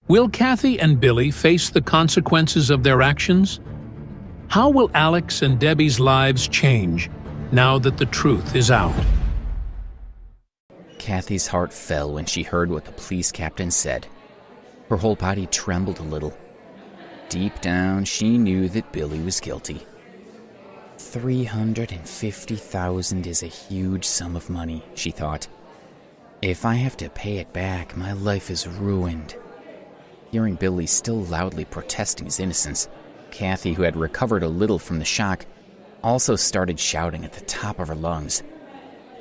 Will Cathy and Billy face the consequences of their actions? How will Alex and Debbie's lives change now that the truth is out? Cathy's heart fell when she heard what the police captain said. Her whole body trembled a little. Deep down, she knew that Billy was guilty. $350,000 is a huge sum of money, she thought. If I have to pay it back, my life is ruined. Hearing Billy still loudly protesting his innocence, Cathy, who had recovered a little from the shock, also started shouting at the top of her lungs.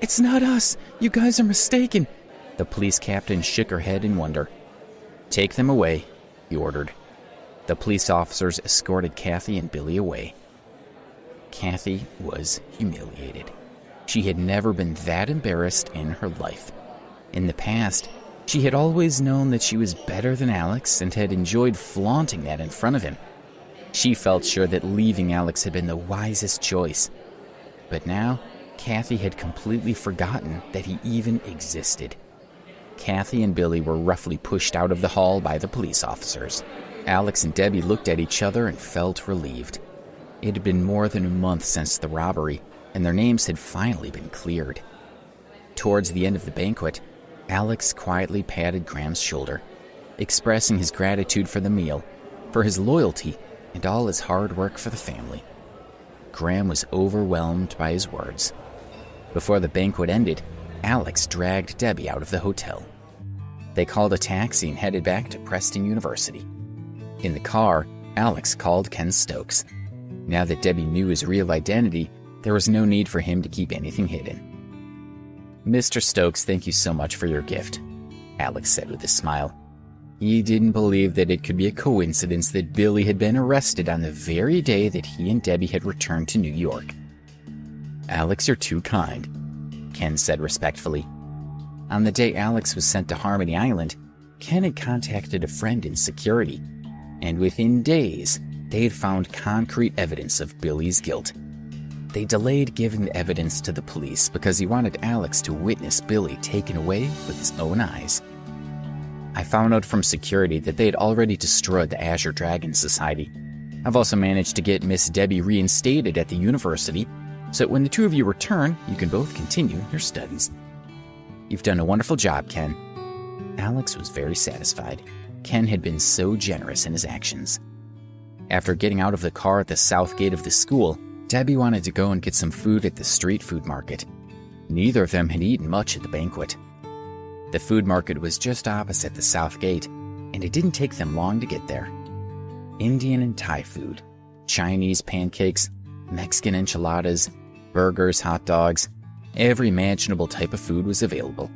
"It's not us! You guys are mistaken!" The police captain shook her head in wonder. "Take them away," he ordered. The police officers escorted Cathy and Billy away. Cathy was humiliated. She had never been that embarrassed in her life. In the past, she had always known that she was better than Alex and had enjoyed flaunting that in front of him. She felt sure that leaving Alex had been the wisest choice. But now, Cathy had completely forgotten that he even existed. Cathy and Billy were roughly pushed out of the hall by the police officers. Alex and Debbie looked at each other and felt relieved. It had been more than a month since the robbery, and their names had finally been cleared. Towards the end of the banquet, Alex quietly patted Graham's shoulder, expressing his gratitude for the meal, for his loyalty, and all his hard work for the family. Graham was overwhelmed by his words. Before the banquet ended, Alex dragged Debbie out of the hotel. They called a taxi and headed back to Preston University. In the car, Alex called Ken Stokes. Now that Debbie knew his real identity, there was no need for him to keep anything hidden. "Mr. Stokes, thank you so much for your gift," Alex said with a smile. He didn't believe that it could be a coincidence that Billy had been arrested on the very day that he and Debbie had returned to New York. "Alex, you're too kind," Ken said respectfully. On the day Alex was sent to Harmony Island, Ken had contacted a friend in security, and within days, they had found concrete evidence of Billy's guilt. They delayed giving the evidence to the police because he wanted Alex to witness Billy taken away with his own eyes. I found out from security that they had already destroyed the Azure Dragon Society. I've also managed to get Miss Debbie reinstated at the university, so that when the two of you return, you can both continue your studies. You've done a wonderful job, Ken. Alex was very satisfied. Ken had been so generous in his actions. After getting out of the car at the south gate of the school, Debbie wanted to go and get some food at the street food market. Neither of them had eaten much at the banquet. The food market was just opposite the south gate, and it didn't take them long to get there. Indian and Thai food, Chinese pancakes, Mexican enchiladas, burgers, hot dogs, every imaginable type of food was available.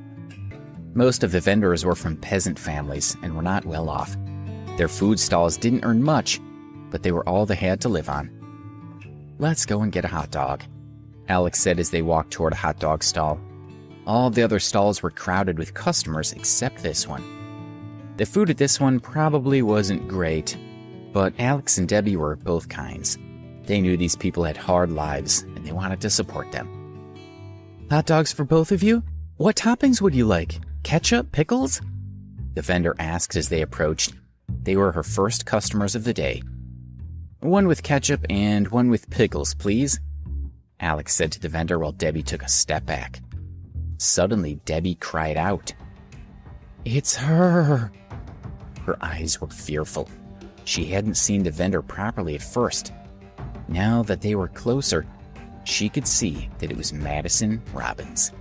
Most of the vendors were from peasant families and were not well off. Their food stalls didn't earn much, but they were all they had to live on. "Let's go and get a hot dog," Alex said as they walked toward a hot dog stall. All the other stalls were crowded with customers except this one. The food at this one probably wasn't great, but Alex and Debbie were both kinds. They knew these people had hard lives, and they wanted to support them. "Hot dogs for both of you? What toppings would you like? Ketchup, pickles?" The vendor asked as they approached. They were her first customers of the day. "One with ketchup and one with pickles, please," Alex said to the vendor while Debbie took a step back. Suddenly, Debbie cried out. "It's her!" Her eyes were fearful. She hadn't seen the vendor properly at first. Now that they were closer, she could see that it was Madison Robbins.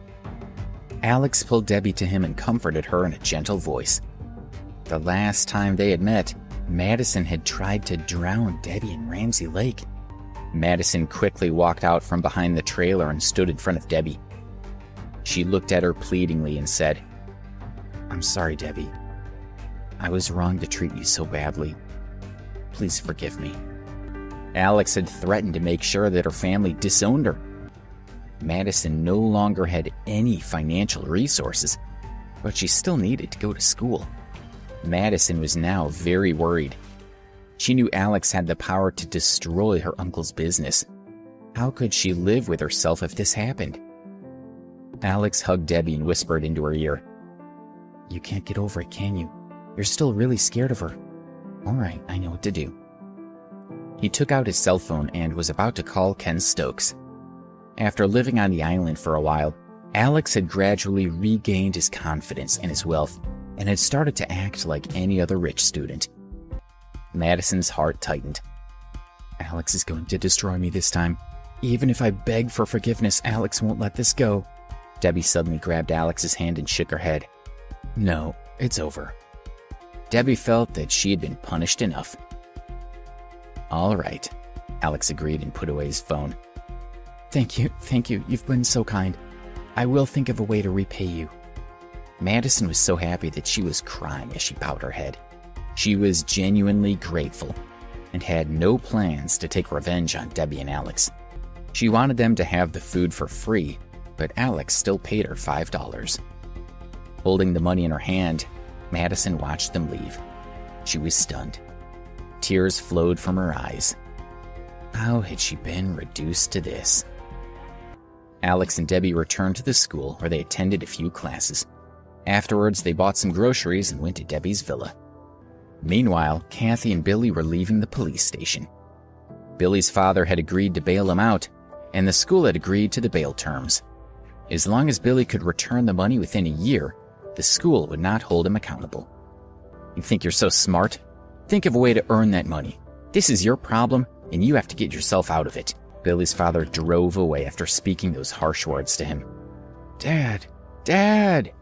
Alex pulled Debbie to him and comforted her in a gentle voice. The last time they had met, Madison had tried to drown Debbie in Ramsey Lake. Madison quickly walked out from behind the trailer and stood in front of Debbie. She looked at her pleadingly and said, "I'm sorry, Debbie. I was wrong to treat you so badly. Please forgive me." Alex had threatened to make sure that her family disowned her. Madison no longer had any financial resources, but she still needed to go to school. Madison was now very worried. She knew Alex had the power to destroy her uncle's business. How could she live with herself if this happened? Alex hugged Debbie and whispered into her ear, "You can't get over it, can you? You're still really scared of her. All right, I know what to do. He took out his cell phone and was about to call Ken Stokes. After living on the island for a while, Alex had gradually regained his confidence and his wealth and had started to act like any other rich student. Madison's heart tightened. Alex is going to destroy me this time. Even if I beg for forgiveness, Alex won't let this go. Debbie suddenly grabbed Alex's hand and shook her head. No, it's over. Debbie felt that she had been punished enough. All right, Alex agreed and put away his phone. Thank you, you've been so kind. I will think of a way to repay you. Madison was so happy that she was crying as she bowed her head. She was genuinely grateful and had no plans to take revenge on Debbie and Alex. She wanted them to have the food for free, but Alex still paid her $5. Holding the money in her hand, Madison watched them leave. She was stunned. Tears flowed from her eyes. How had she been reduced to this? Alex and Debbie returned to the school where they attended a few classes. Afterwards, they bought some groceries and went to Debbie's villa. Meanwhile, Cathy and Billy were leaving the police station. Billy's father had agreed to bail him out, and the school had agreed to the bail terms. As long as Billy could return the money within a year, the school would not hold him accountable. You think you're so smart? Think of a way to earn that money. This is your problem, and you have to get yourself out of it. Billy's father drove away after speaking those harsh words to him. Dad! Dad!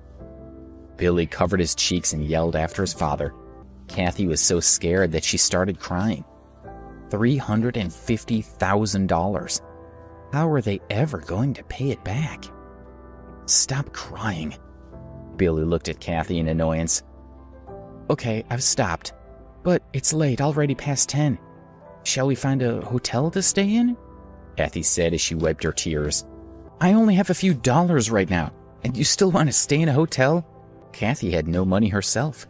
Billy covered his cheeks and yelled after his father. Cathy was so scared that she started crying. $350,000. How were they ever going to pay it back? Stop crying. Billy looked at Cathy in annoyance. Okay, I've stopped. But it's late, already past 10. Shall we find a hotel to stay in? Cathy said as she wiped her tears. I only have a few dollars right now, and you still want to stay in a hotel? Cathy had no money herself.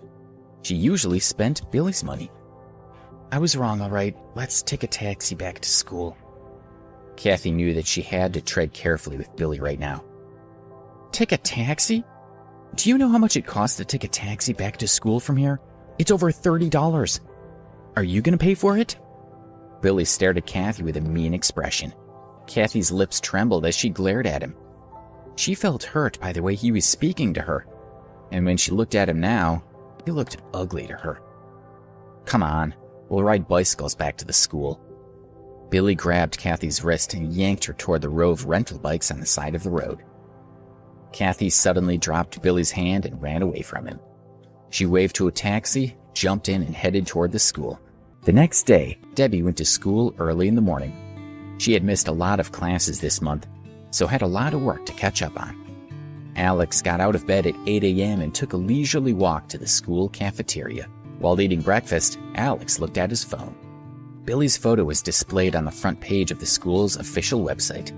She usually spent Billy's money. I was wrong, all right. Let's take a taxi back to school. Cathy knew that she had to tread carefully with Billy right now. Take a taxi? Do you know how much it costs to take a taxi back to school from here? It's over $30. Are you going to pay for it? Billy stared at Cathy with a mean expression. Cathy's lips trembled as she glared at him. She felt hurt by the way he was speaking to her, and when she looked at him now, he looked ugly to her. Come on, we'll ride bicycles back to the school. Billy grabbed Cathy's wrist and yanked her toward the row of rental bikes on the side of the road. Cathy suddenly dropped Billy's hand and ran away from him. She waved to a taxi, jumped in, and headed toward the school. The next day, Debbie went to school early in the morning. She had missed a lot of classes this month, so had a lot of work to catch up on. Alex got out of bed at 8 a.m. and took a leisurely walk to the school cafeteria. While eating breakfast, Alex looked at his phone. Billy's photo was displayed on the front page of the school's official website.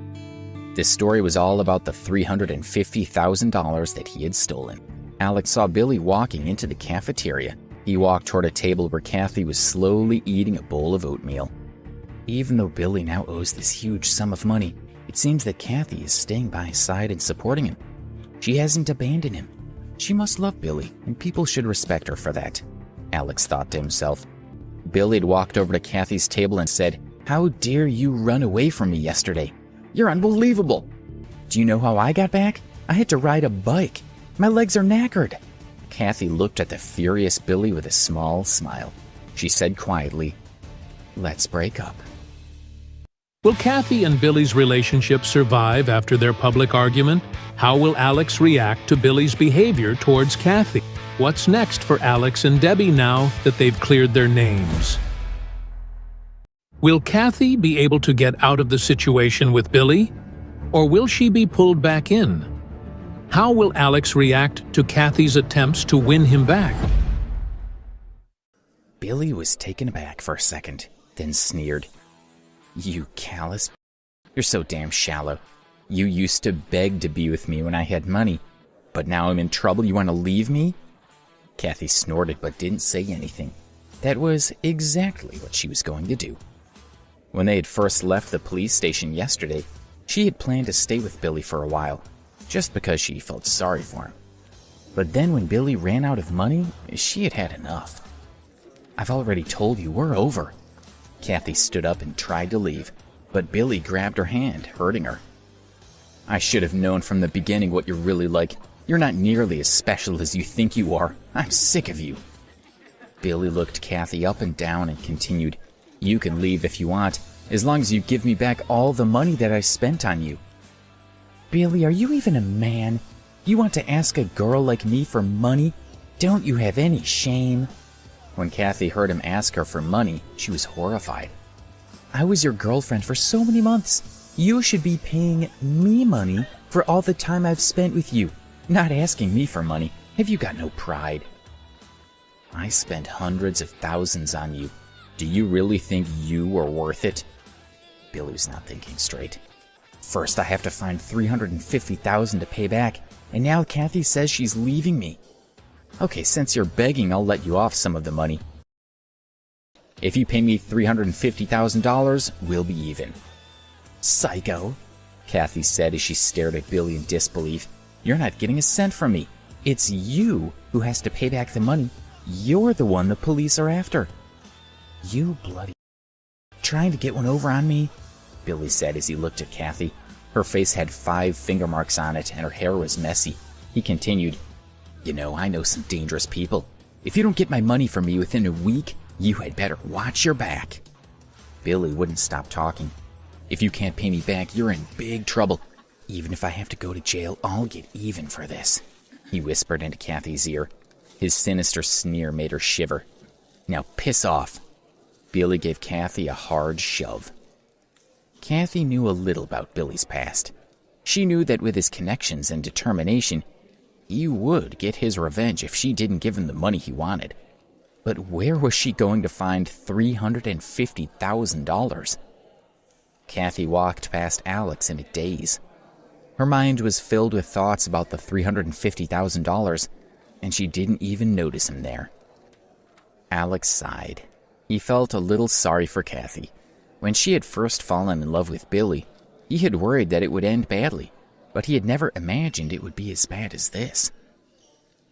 This story was all about the $350,000 that he had stolen. Alex saw Billy walking into the cafeteria. He walked toward a table where Cathy was slowly eating a bowl of oatmeal. Even though Billy now owes this huge sum of money, it seems that Cathy is staying by his side and supporting him. She hasn't abandoned him. She must love Billy, and people should respect her for that, Alex thought to himself. Billy had walked over to Cathy's table and said, How dare you run away from me yesterday? You're unbelievable. Do you know how I got back? I had to ride a bike. My legs are knackered. Cathy looked at the furious Billy with a small smile. She said quietly, Let's break up. Will Cathy and Billy's relationship survive after their public argument? How will Alex react to Billy's behavior towards Cathy? What's next for Alex and Debbie now that they've cleared their names? Will Cathy be able to get out of the situation with Billy? Or will she be pulled back in? How will Alex react to Cathy's attempts to win him back? Billy was taken aback for a second, then sneered. You callous. You're so damn shallow. You used to beg to be with me when I had money, but now I'm in trouble, you want to leave me? Cathy snorted but didn't say anything. That was exactly what she was going to do. When they had first left the police station yesterday, she had planned to stay with Billy for a while, just because she felt sorry for him. But then when Billy ran out of money, she had had enough. "I've already told you, we're over." Cathy stood up and tried to leave, but Billy grabbed her hand, hurting her. "I should have known from the beginning what you're really like. You're not nearly as special as you think you are. I'm sick of you." Billy looked Cathy up and down and continued, "You can leave if you want, as long as you give me back all the money that I spent on you." "Billy, are you even a man? You want to ask a girl like me for money? Don't you have any shame?" When Cathy heard him ask her for money, she was horrified. "I was your girlfriend for so many months. You should be paying me money for all the time I've spent with you, not asking me for money. Have you got no pride?" "I spent hundreds of thousands on you. Do you really think you are worth it?" Billy was not thinking straight. "First, I have to find $350,000 to pay back, and now Cathy says she's leaving me. Okay, since you're begging, I'll let you off some of the money. If you pay me $350,000, we'll be even." "Psycho," Cathy said as she stared at Billy in disbelief. "You're not getting a cent from me. It's you who has to pay back the money. You're the one the police are after." "You bloody... trying to get one over on me?" Billy said as he looked at Cathy. Her face had 5 finger marks on it, and her hair was messy. He continued, "You know, I know some dangerous people. If you don't get my money from me within a week, you had better watch your back." Billy wouldn't stop talking. "If you can't pay me back, you're in big trouble. Even if I have to go to jail, I'll get even for this," he whispered into Cathy's ear. His sinister sneer made her shiver. "Now piss off." Billy gave Cathy a hard shove. Cathy knew a little about Billy's past. She knew that with his connections and determination, he would get his revenge if she didn't give him the money he wanted. But where was she going to find $350,000? Cathy walked past Alex in a daze. Her mind was filled with thoughts about the $350,000, and she didn't even notice him there. Alex sighed. He felt a little sorry for Cathy. When she had first fallen in love with Billy, he had worried that it would end badly, but he had never imagined it would be as bad as this.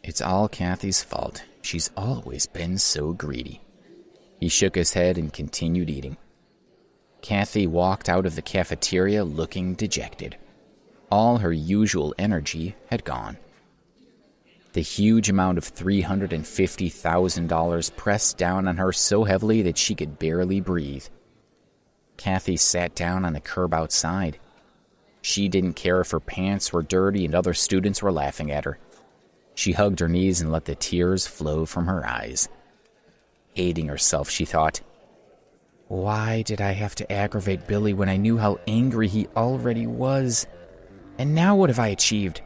It's all Cathy's fault. She's always been so greedy. He shook his head and continued eating. Cathy walked out of the cafeteria looking dejected. All her usual energy had gone. The huge amount of $350,000 pressed down on her so heavily that she could barely breathe. Cathy sat down on the curb outside. She didn't care if her pants were dirty and other students were laughing at her. She hugged her knees and let the tears flow from her eyes. Hating herself, she thought, "Why did I have to aggravate Billy when I knew how angry he already was? And now what have I achieved?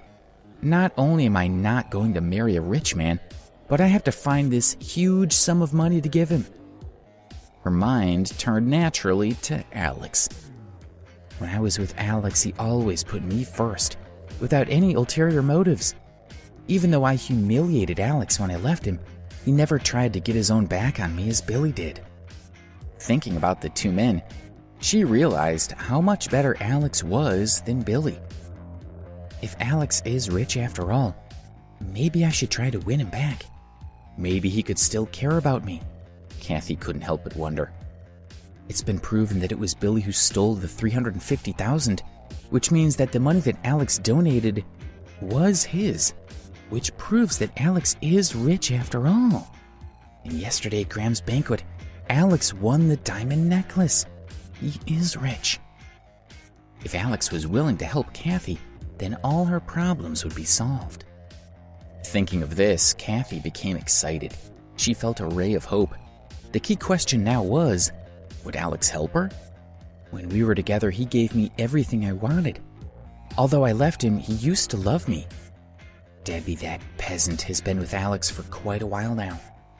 Not only am I not going to marry a rich man, but I have to find this huge sum of money to give him." Her mind turned naturally to Alex. When I was with Alex, he always put me first, without any ulterior motives. Even though I humiliated Alex when I left him, he never tried to get his own back on me as Billy did. Thinking about the two men, she realized how much better Alex was than Billy. If Alex is rich after all, maybe I should try to win him back. Maybe he could still care about me. Cathy couldn't help but wonder. It's been proven that it was Billy who stole the $350,000, which means that the money that Alex donated was his, which proves that Alex is rich after all. And yesterday at Graham's banquet, Alex won the diamond necklace. He is rich. If Alex was willing to help Cathy, then all her problems would be solved. Thinking of this, Cathy became excited. She felt a ray of hope. The key question now was, would Alex help her? When we were together, he gave me everything I wanted. Although I left him, he used to love me. Debbie, that peasant, has been with Alex for quite a while now,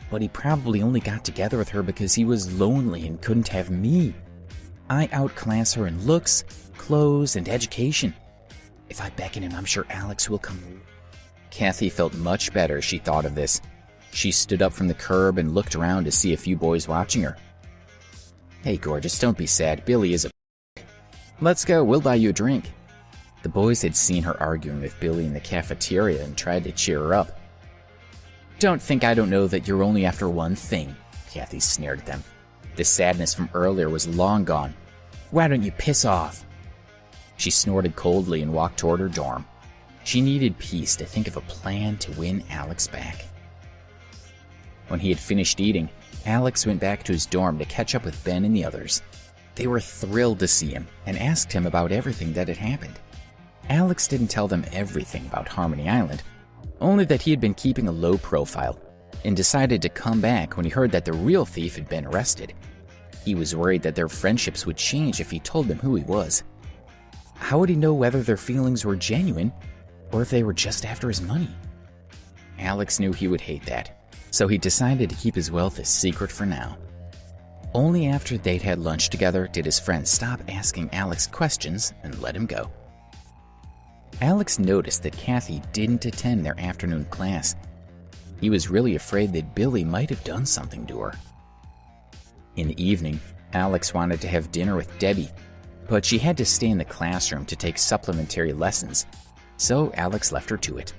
but he probably only got together with her because he was lonely and couldn't have me. I outclass her in looks, clothes, and education. If I beckon him, I'm sure Alex will come. Cathy felt much better as she thought of this. She stood up from the curb and looked around to see a few boys watching her. "Hey, gorgeous, don't be sad. Billy is a... Let's go, we'll buy you a drink." The boys had seen her arguing with Billy in the cafeteria and tried to cheer her up. Don't think I don't know that you're only after one thing, Cathy sneered at them. The sadness from earlier was long gone. Why don't you piss off? She snorted coldly and walked toward her dorm. She needed peace to think of a plan to win Alex back. When he had finished eating, Alex went back to his dorm to catch up with Ben and the others. They were thrilled to see him and asked him about everything that had happened. Alex didn't tell them everything about Harmony Island, only that he had been keeping a low profile and decided to come back when he heard that the real thief had been arrested. He was worried that their friendships would change if he told them who he was. How would he know whether their feelings were genuine or if they were just after his money? Alex knew he would hate that, so he decided to keep his wealth a secret for now. Only after they'd had lunch together did his friends stop asking Alex questions and let him go. Alex noticed that Cathy didn't attend their afternoon class. He was really afraid that Billy might have done something to her. In the evening, Alex wanted to have dinner with Debbie, but she had to stay in the classroom to take supplementary lessons, so Alex left her to it.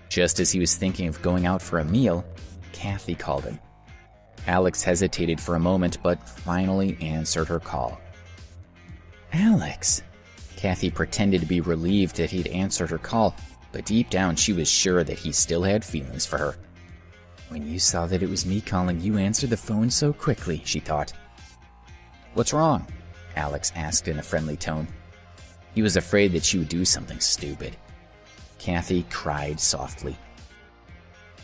Just as he was thinking of going out for a meal, Cathy called him. Alex hesitated for a moment, but finally answered her call. Alex! Cathy pretended to be relieved that he'd answered her call, but deep down she was sure that he still had feelings for her. When you saw that it was me calling, you answered the phone so quickly, she thought. What's wrong? Alex asked in a friendly tone. He was afraid that she would do something stupid. Cathy cried softly.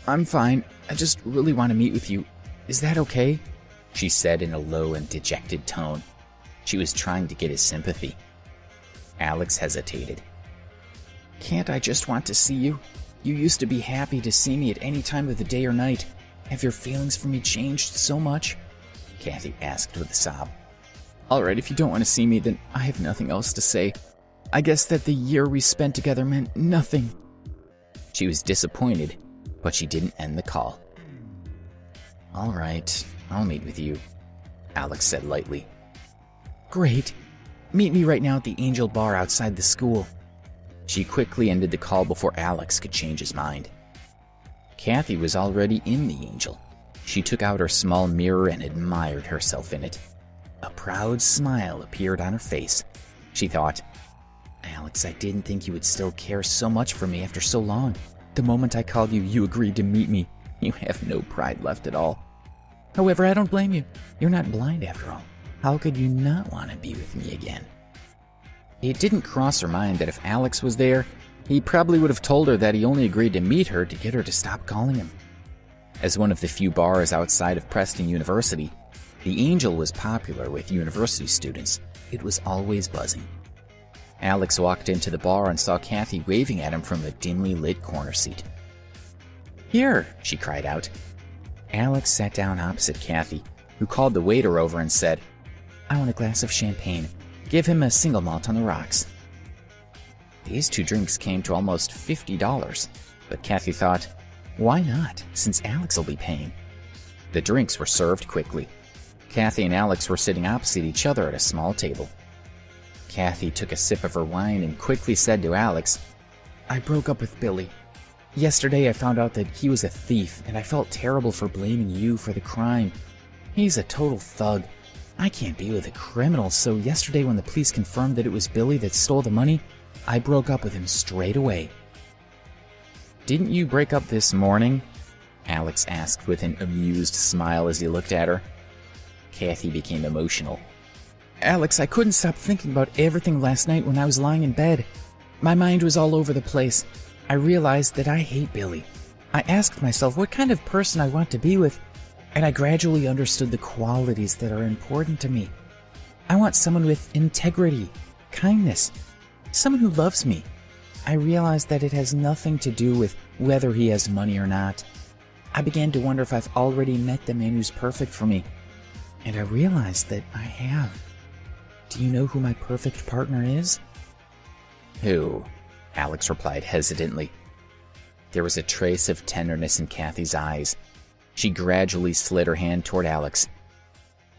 I'm fine. I just really want to meet with you. Is that okay? She said in a low and dejected tone. She was trying to get his sympathy. Alex hesitated. Can't I just want to see you? You used to be happy to see me at any time of the day or night. Have your feelings for me changed so much? Cathy asked with a sob. Alright, if you don't want to see me, then I have nothing else to say. I guess that the year we spent together meant nothing. She was disappointed, but she didn't end the call. Alright, I'll meet with you, Alex said lightly. Great. Meet me right now at the Angel Bar outside the school. She quickly ended the call before Alex could change his mind. Cathy was already in the Angel. She took out her small mirror and admired herself in it. A proud smile appeared on her face. She thought, Alex, I didn't think you would still care so much for me after so long. The moment I called you, you agreed to meet me. You have no pride left at all. However, I don't blame you. You're not blind after all. How could you not want to be with me again? It didn't cross her mind that if Alex was there, he probably would have told her that he only agreed to meet her to get her to stop calling him. As one of the few bars outside of Preston University, the Angel was popular with university students. It was always buzzing. Alex walked into the bar and saw Cathy waving at him from the dimly lit corner seat. Here, she cried out. Alex sat down opposite Cathy, who called the waiter over and said, I want a glass of champagne. Give him a single malt on the rocks. These two drinks came to almost $50, but Cathy thought, why not, since Alex will be paying? The drinks were served quickly. Cathy and Alex were sitting opposite each other at a small table. Cathy took a sip of her wine and quickly said to Alex, I broke up with Billy. Yesterday I found out that he was a thief, and I felt terrible for blaming you for the crime. He's a total thug. I can't be with a criminal, so yesterday when the police confirmed that it was Billy that stole the money, I broke up with him straight away. Didn't you break up this morning? Alex asked with an amused smile as he looked at her. Cathy became emotional. Alex, I couldn't stop thinking about everything last night when I was lying in bed. My mind was all over the place. I realized that I hate Billy. I asked myself what kind of person I want to be with, and I gradually understood the qualities that are important to me. I want someone with integrity, kindness, someone who loves me. I realized that it has nothing to do with whether he has money or not. I began to wonder if I've already met the man who's perfect for me, and I realized that I have. Do you know who my perfect partner is? Who? Alex replied hesitantly. There was a trace of tenderness in Cathy's eyes. She gradually slid her hand toward Alex.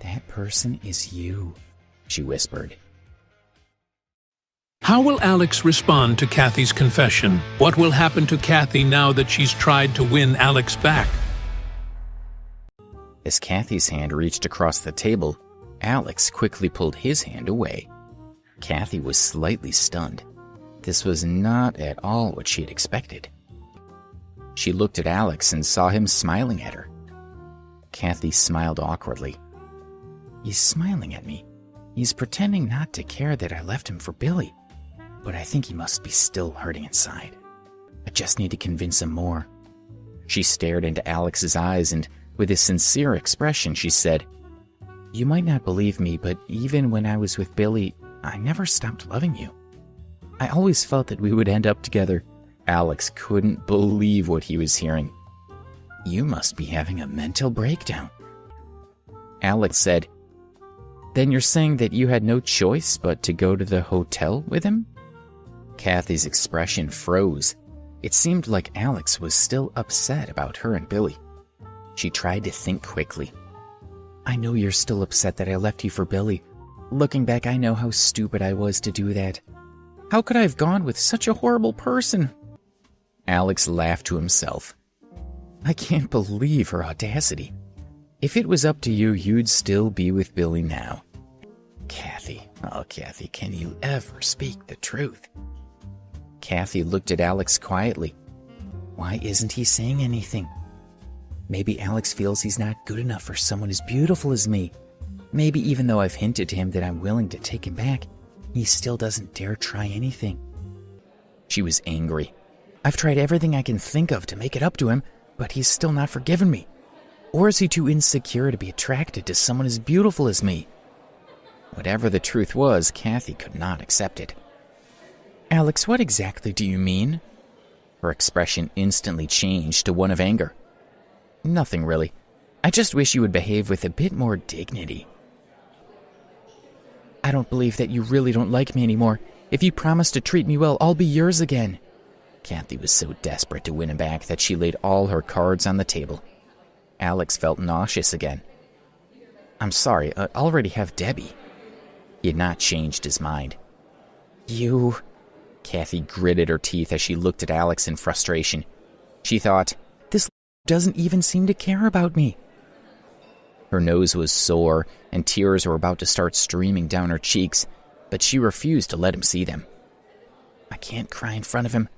That person is you, she whispered. How will Alex respond to Cathy's confession? What will happen to Cathy now that she's tried to win Alex back? As Cathy's hand reached across the table, Alex quickly pulled his hand away. Cathy was slightly stunned. This was not at all what she had expected. She looked at Alex and saw him smiling at her. Cathy smiled awkwardly. He's smiling at me. He's pretending not to care that I left him for Billy. But I think he must be still hurting inside. I just need to convince him more. She stared into Alex's eyes and, with a sincere expression, she said, You might not believe me, but even when I was with Billy, I never stopped loving you. I always felt that we would end up together. Alex couldn't believe what he was hearing. You must be having a mental breakdown. Alex said, Then you're saying that you had no choice but to go to the hotel with him? Cathy's expression froze. It seemed like Alex was still upset about her and Billy. She tried to think quickly. I know you're still upset that I left you for Billy. Looking back, I know how stupid I was to do that. How could I have gone with such a horrible person? Alex laughed to himself. I can't believe her audacity. If it was up to you, you'd still be with Billy now. Cathy, oh Cathy, can you ever speak the truth? Cathy looked at Alex quietly. Why isn't he saying anything? Maybe Alex feels he's not good enough for someone as beautiful as me. Maybe even though I've hinted to him that I'm willing to take him back, he still doesn't dare try anything. She was angry. I've tried everything I can think of to make it up to him, but he's still not forgiven me. Or is he too insecure to be attracted to someone as beautiful as me? Whatever the truth was, Cathy could not accept it. Alex, what exactly do you mean? Her expression instantly changed to one of anger. Nothing really. I just wish you would behave with a bit more dignity. I don't believe that you really don't like me anymore. If you promise to treat me well, I'll be yours again. Cathy was so desperate to win him back that she laid all her cards on the table. Alex felt nauseous again. I'm sorry, I already have Debbie. He had not changed his mind. You... Cathy gritted her teeth as she looked at Alex in frustration. She thought, this doesn't even seem to care about me. Her nose was sore, and tears were about to start streaming down her cheeks, but she refused to let him see them. I can't cry in front of him.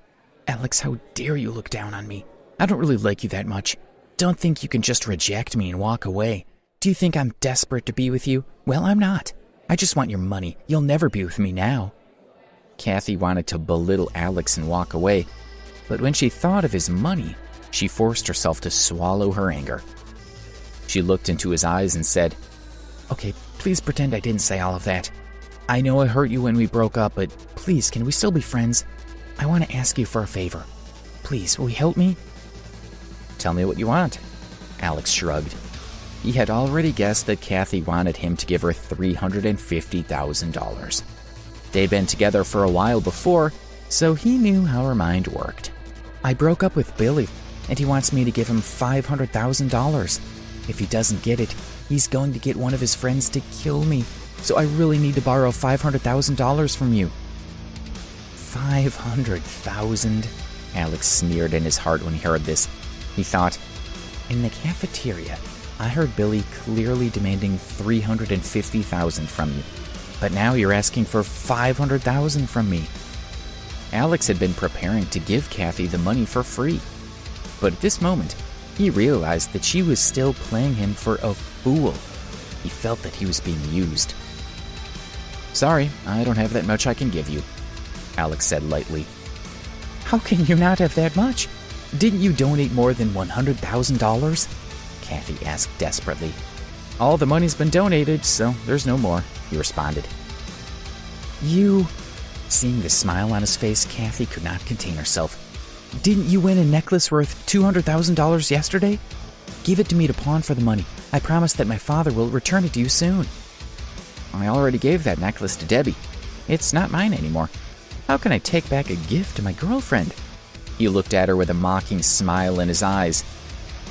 Alex, how dare you look down on me? I don't really like you that much. Don't think you can just reject me and walk away. Do you think I'm desperate to be with you? Well, I'm not. I just want your money. You'll never be with me now. Cathy wanted to belittle Alex and walk away, but when she thought of his money, she forced herself to swallow her anger. She looked into his eyes and said, Okay, please pretend I didn't say all of that. I know I hurt you when we broke up, but please, can we still be friends? I want to ask you for a favor. Please, will you help me? Tell me what you want. Alex shrugged. He had already guessed that Cathy wanted him to give her $350,000. They'd been together for a while before, so he knew how her mind worked. I broke up with Billy, and he wants me to give him $500,000. If he doesn't get it, he's going to get one of his friends to kill me, so I really need to borrow $500,000 from you. $500,000? Alex sneered in his heart when he heard this. He thought, in the cafeteria, I heard Billy clearly demanding $350,000 from you, but now you're asking for $500,000 from me. Alex had been preparing to give Cathy the money for free, but at this moment, he realized that she was still playing him for a fool. He felt that he was being used. Sorry, I don't have that much I can give you, Alex said lightly. How can you not have that much? Didn't you donate more than $100,000? Cathy asked desperately. All the money's been donated, so there's no more, he responded. You... Seeing the smile on his face, Cathy could not contain herself. Didn't you win a necklace worth $200,000 yesterday? Give it to me to pawn for the money. I promise that my father will return it to you soon. I already gave that necklace to Debbie. It's not mine anymore. How can I take back a gift to my girlfriend? He looked at her with a mocking smile in his eyes.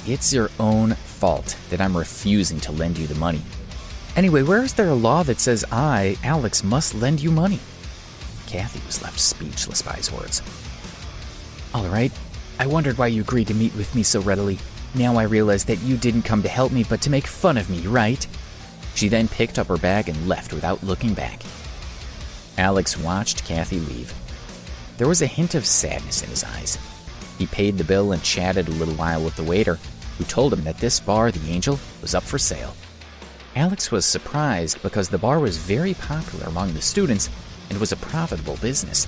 It's your own fault that I'm refusing to lend you the money. Anyway, where is there a law that says I, Alex, must lend you money? Cathy was left speechless by his words. "All right, I wondered why you agreed to meet with me so readily. Now I realize that you didn't come to help me but to make fun of me, right?" She then picked up her bag and left without looking back. Alex watched Cathy leave. There was a hint of sadness in his eyes. He paid the bill and chatted a little while with the waiter, who told him that this bar, The Angel, was up for sale. Alex was surprised because the bar was very popular among the students and was a profitable business.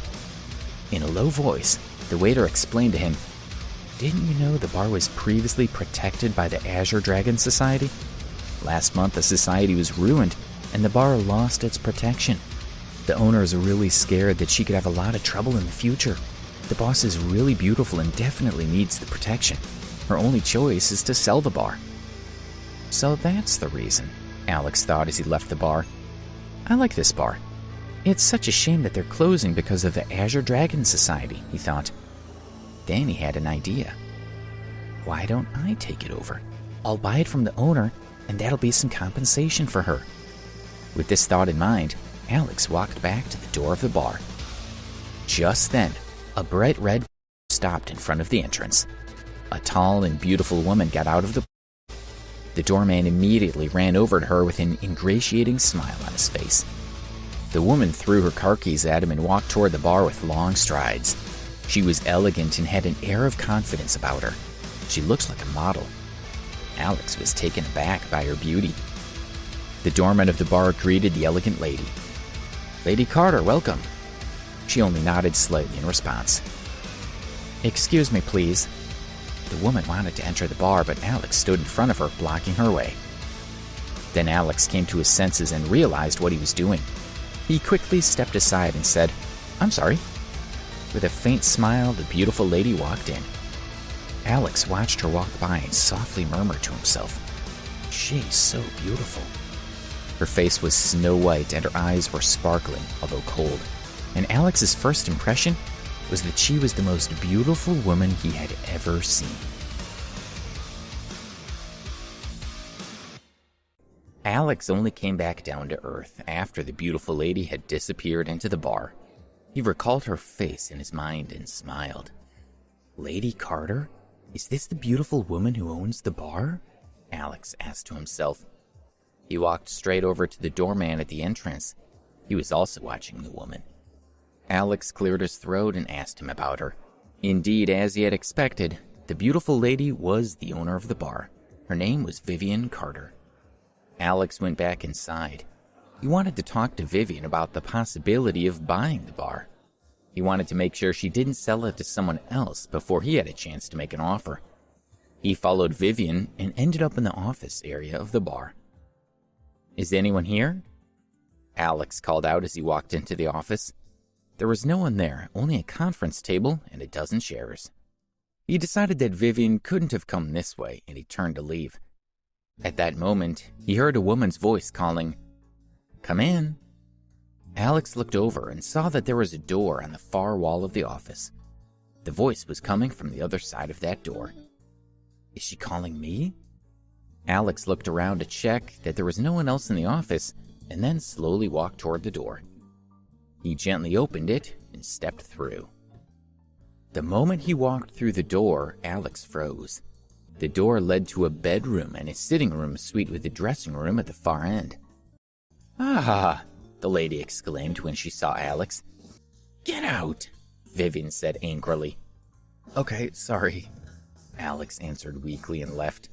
In a low voice, the waiter explained to him, "Didn't you know the bar was previously protected by the Azure Dragon Society? Last month, the society was ruined, and the bar lost its protection. The owner is really scared that she could have a lot of trouble in the future. The boss is really beautiful and definitely needs the protection. Her only choice is to sell the bar." So that's the reason, Alex thought as he left the bar. "I like this bar. It's such a shame that they're closing because of the Azure Dragon Society," he thought. Then he had an idea. "Why don't I take it over? I'll buy it from the owner, and that'll be some compensation for her." With this thought in mind, Alex walked back to the door of the bar. Just then, a bright red stopped in front of the entrance. A tall and beautiful woman got out of the bar. The doorman immediately ran over to her with an ingratiating smile on his face. The woman threw her car keys at him and walked toward the bar with long strides. She was elegant and had an air of confidence about her. She looked like a model. Alex was taken aback by her beauty. The doorman of the bar greeted the elegant lady. "Lady Carter, welcome." She only nodded slightly in response. "Excuse me, please." The woman wanted to enter the bar, but Alex stood in front of her, blocking her way. Then Alex came to his senses and realized what he was doing. He quickly stepped aside and said, "I'm sorry." With a faint smile, the beautiful lady walked in. Alex watched her walk by and softly murmured to himself, "She's so beautiful." Her face was snow white and her eyes were sparkling, although cold. And Alex's first impression was that she was the most beautiful woman he had ever seen. Alex only came back down to earth after the beautiful lady had disappeared into the bar. He recalled her face in his mind and smiled. "Lady Carter? Is this the beautiful woman who owns the bar?" Alex asked to himself. He walked straight over to the doorman at the entrance. He was also watching the woman. Alex cleared his throat and asked him about her. Indeed, as he had expected, the beautiful lady was the owner of the bar. Her name was Vivian Carter. Alex went back inside. He wanted to talk to Vivian about the possibility of buying the bar. He wanted to make sure she didn't sell it to someone else before he had a chance to make an offer. He followed Vivian and ended up in the office area of the bar. "Is anyone here?" Alex called out as he walked into the office. There was no one there, only a conference table and a dozen chairs. He decided that Vivian couldn't have come this way, and he turned to leave. At that moment, he heard a woman's voice calling, "Come in." Alex looked over and saw that there was a door on the far wall of the office. The voice was coming from the other side of that door. "Is she calling me?" Alex looked around to check that there was no one else in the office, and then slowly walked toward the door. He gently opened it and stepped through. The moment he walked through the door, Alex froze. The door led to a bedroom and a sitting room suite with a dressing room at the far end. "Ah!" the lady exclaimed when she saw Alex. "Get out!" Vivian said angrily. "Okay, sorry," Alex answered weakly and left.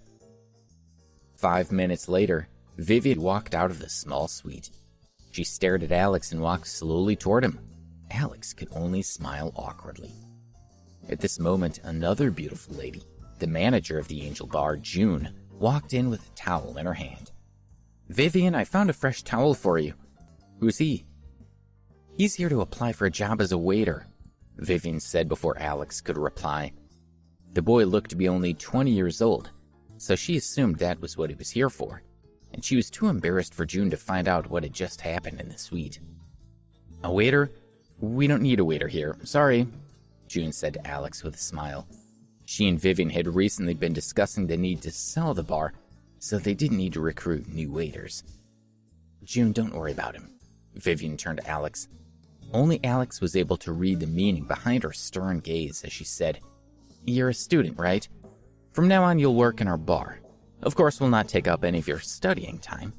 5 minutes later, Vivian walked out of the small suite. She stared at Alex and walked slowly toward him. Alex could only smile awkwardly. At this moment, another beautiful lady, the manager of the Angel Bar, June, walked in with a towel in her hand. "Vivian, I found a fresh towel for you." "Who's he?" "He's here to apply for a job as a waiter," Vivian said before Alex could reply. The boy looked to be only 20 years old, so she assumed that was what he was here for, and she was too embarrassed for June to find out what had just happened in the suite. "A waiter? We don't need a waiter here, sorry," June said to Alex with a smile. She and Vivian had recently been discussing the need to sell the bar, so they didn't need to recruit new waiters. "June, don't worry about him." Vivian turned to Alex. Only Alex was able to read the meaning behind her stern gaze as she said, "You're a student, right? From now on, you'll work in our bar. Of course, we'll not take up any of your studying time.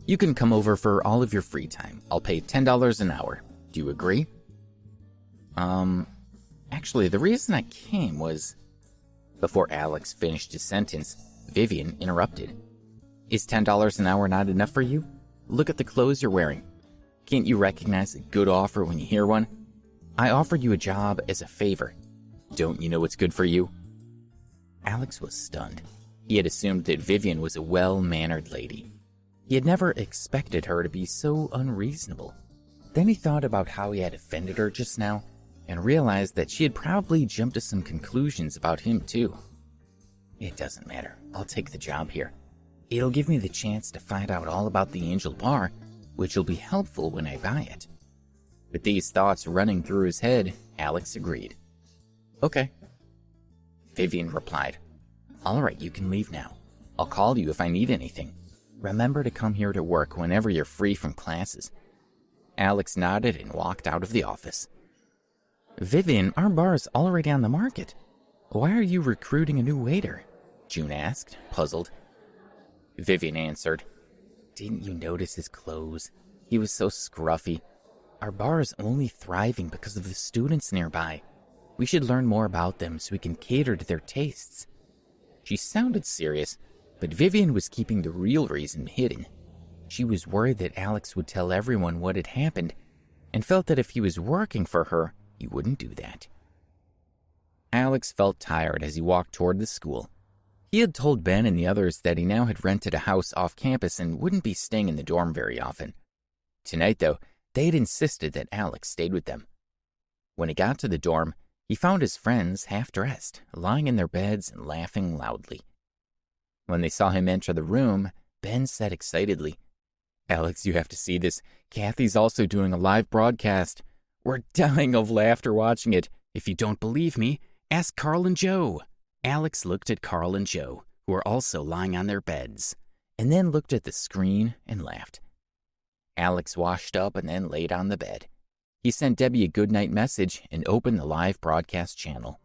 You can come over for all of your free time. I'll pay $10 an hour. Do you agree?" Actually, the reason I came was..." Before Alex finished his sentence, Vivian interrupted. "Is $10 an hour not enough for you? Look at the clothes you're wearing. Can't you recognize a good offer when you hear one? I offered you a job as a favor. Don't you know what's good for you?" Alex was stunned. He had assumed that Vivian was a well-mannered lady. He had never expected her to be so unreasonable. Then he thought about how he had offended her just now and realized that she had probably jumped to some conclusions about him too. "It doesn't matter. I'll take the job here. It'll give me the chance to find out all about the Angel Bar, which will be helpful when I buy it." With these thoughts running through his head, Alex agreed. "Okay." Vivian replied, "All right, you can leave now. I'll call you if I need anything. Remember to come here to work whenever you're free from classes." Alex nodded and walked out of the office. "Vivian, our bar is already on the market. Why are you recruiting a new waiter?" June asked, puzzled. Vivian answered, "Didn't you notice his clothes? He was so scruffy. Our bar is only thriving because of the students nearby. We should learn more about them so we can cater to their tastes." She sounded serious, but Vivian was keeping the real reason hidden. She was worried that Alex would tell everyone what had happened and felt that if he was working for her, he wouldn't do that. Alex felt tired as he walked toward the school. He had told Ben and the others that he now had rented a house off campus and wouldn't be staying in the dorm very often. Tonight, though, they had insisted that Alex stayed with them. When he got to the dorm, he found his friends half-dressed, lying in their beds and laughing loudly. When they saw him enter the room, Ben said excitedly, "Alex, you have to see this. Cathy's also doing a live broadcast. We're dying of laughter watching it. If you don't believe me, ask Carl and Joe." Alex looked at Carl and Joe, who were also lying on their beds, and then looked at the screen and laughed. Alex washed up and then laid on the bed. He sent Debbie a goodnight message and opened the live broadcast channel.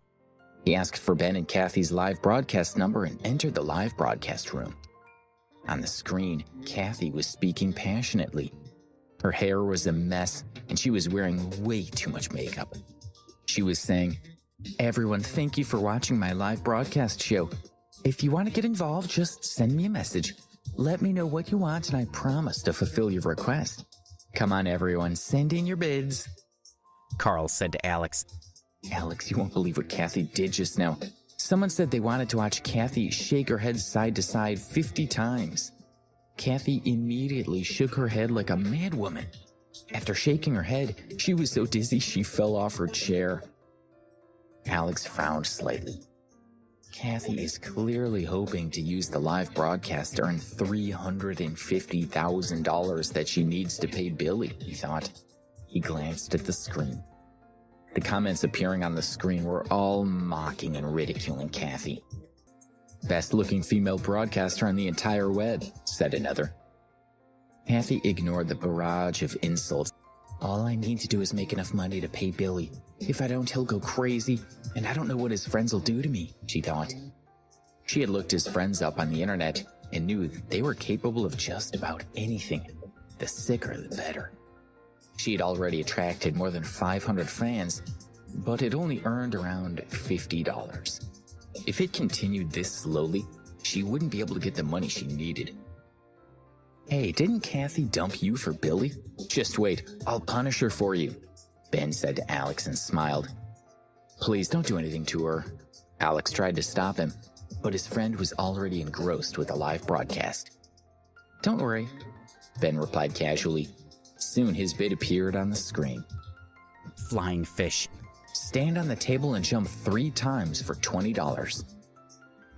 He asked for Ben and Cathy's live broadcast number and entered the live broadcast room. On the screen, Cathy was speaking passionately. Her hair was a mess, and she was wearing way too much makeup. She was saying, "Everyone, thank you for watching my live broadcast show. If you want to get involved, just send me a message. Let me know what you want, and I promise to fulfill your request. Come on, everyone, send in your bids." Carl said to Alex, "Alex, you won't believe what Cathy did just now. Someone said they wanted to watch Cathy shake her head side to side 50 times. Cathy immediately shook her head like a madwoman. After shaking her head, she was so dizzy she fell off her chair." Alex frowned slightly. Cathy is clearly hoping to use the live broadcast to earn $350,000 that she needs to pay Billy, he thought. He glanced at the screen. The comments appearing on the screen were all mocking and ridiculing Cathy. "Best-looking female broadcaster on the entire web," said another. Cathy ignored the barrage of insults. "All I need to do is make enough money to pay Billy. If I don't, he'll go crazy, and I don't know what his friends will do to me," she thought. She had looked his friends up on the internet and knew that they were capable of just about anything. The sicker, the better. She had already attracted more than 500 fans, but had only earned around $50. If it continued this slowly, she wouldn't be able to get the money she needed. "Hey, didn't Cathy dump you for Billy? Just wait, I'll punish her for you," Ben said to Alex and smiled. "Please don't do anything to her." Alex tried to stop him, but his friend was already engrossed with the live broadcast. "Don't worry," Ben replied casually. Soon his bid appeared on the screen. "Flying fish. Stand on the table and jump 3 times for $20.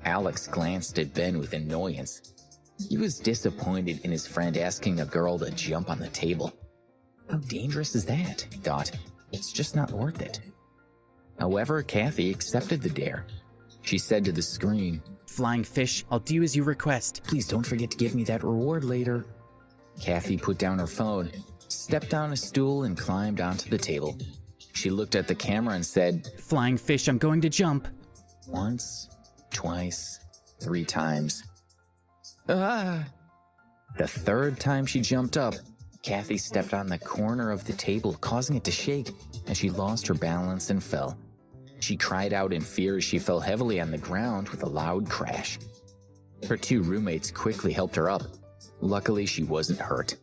Alex glanced at Ben with annoyance. He was disappointed in his friend asking a girl to jump on the table. How dangerous is that, he thought. It's just not worth it. However, Cathy accepted the dare. She said to the screen, "Flying fish, I'll do as you request. Please don't forget to give me that reward later." Cathy put down her phone, stepped on a stool and climbed onto the table. She looked at the camera and said, "Flying fish, I'm going to jump." Once, twice, 3 times. Ah! The 3rd time she jumped up, Cathy stepped on the corner of the table, causing it to shake, and she lost her balance and fell. She cried out in fear as she fell heavily on the ground with a loud crash. Her 2 roommates quickly helped her up. Luckily, she wasn't hurt.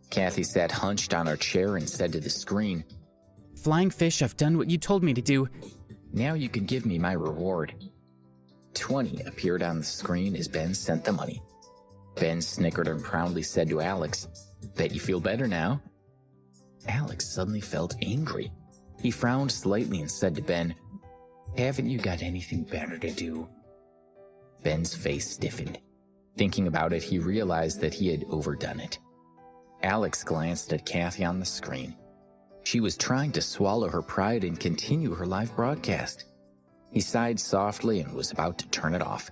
Cathy sat hunched on her chair and said to the screen, "Flying fish, I've done what you told me to do. Now you can give me my reward." 20 appeared on the screen as Ben sent the money. Ben snickered and proudly said to Alex, "Bet you feel better now?" Alex suddenly felt angry. He frowned slightly and said to Ben, "Haven't you got anything better to do?" Ben's face stiffened. Thinking about it, he realized that he had overdone it. Alex glanced at Cathy on the screen. She was trying to swallow her pride and continue her live broadcast. He sighed softly and was about to turn it off.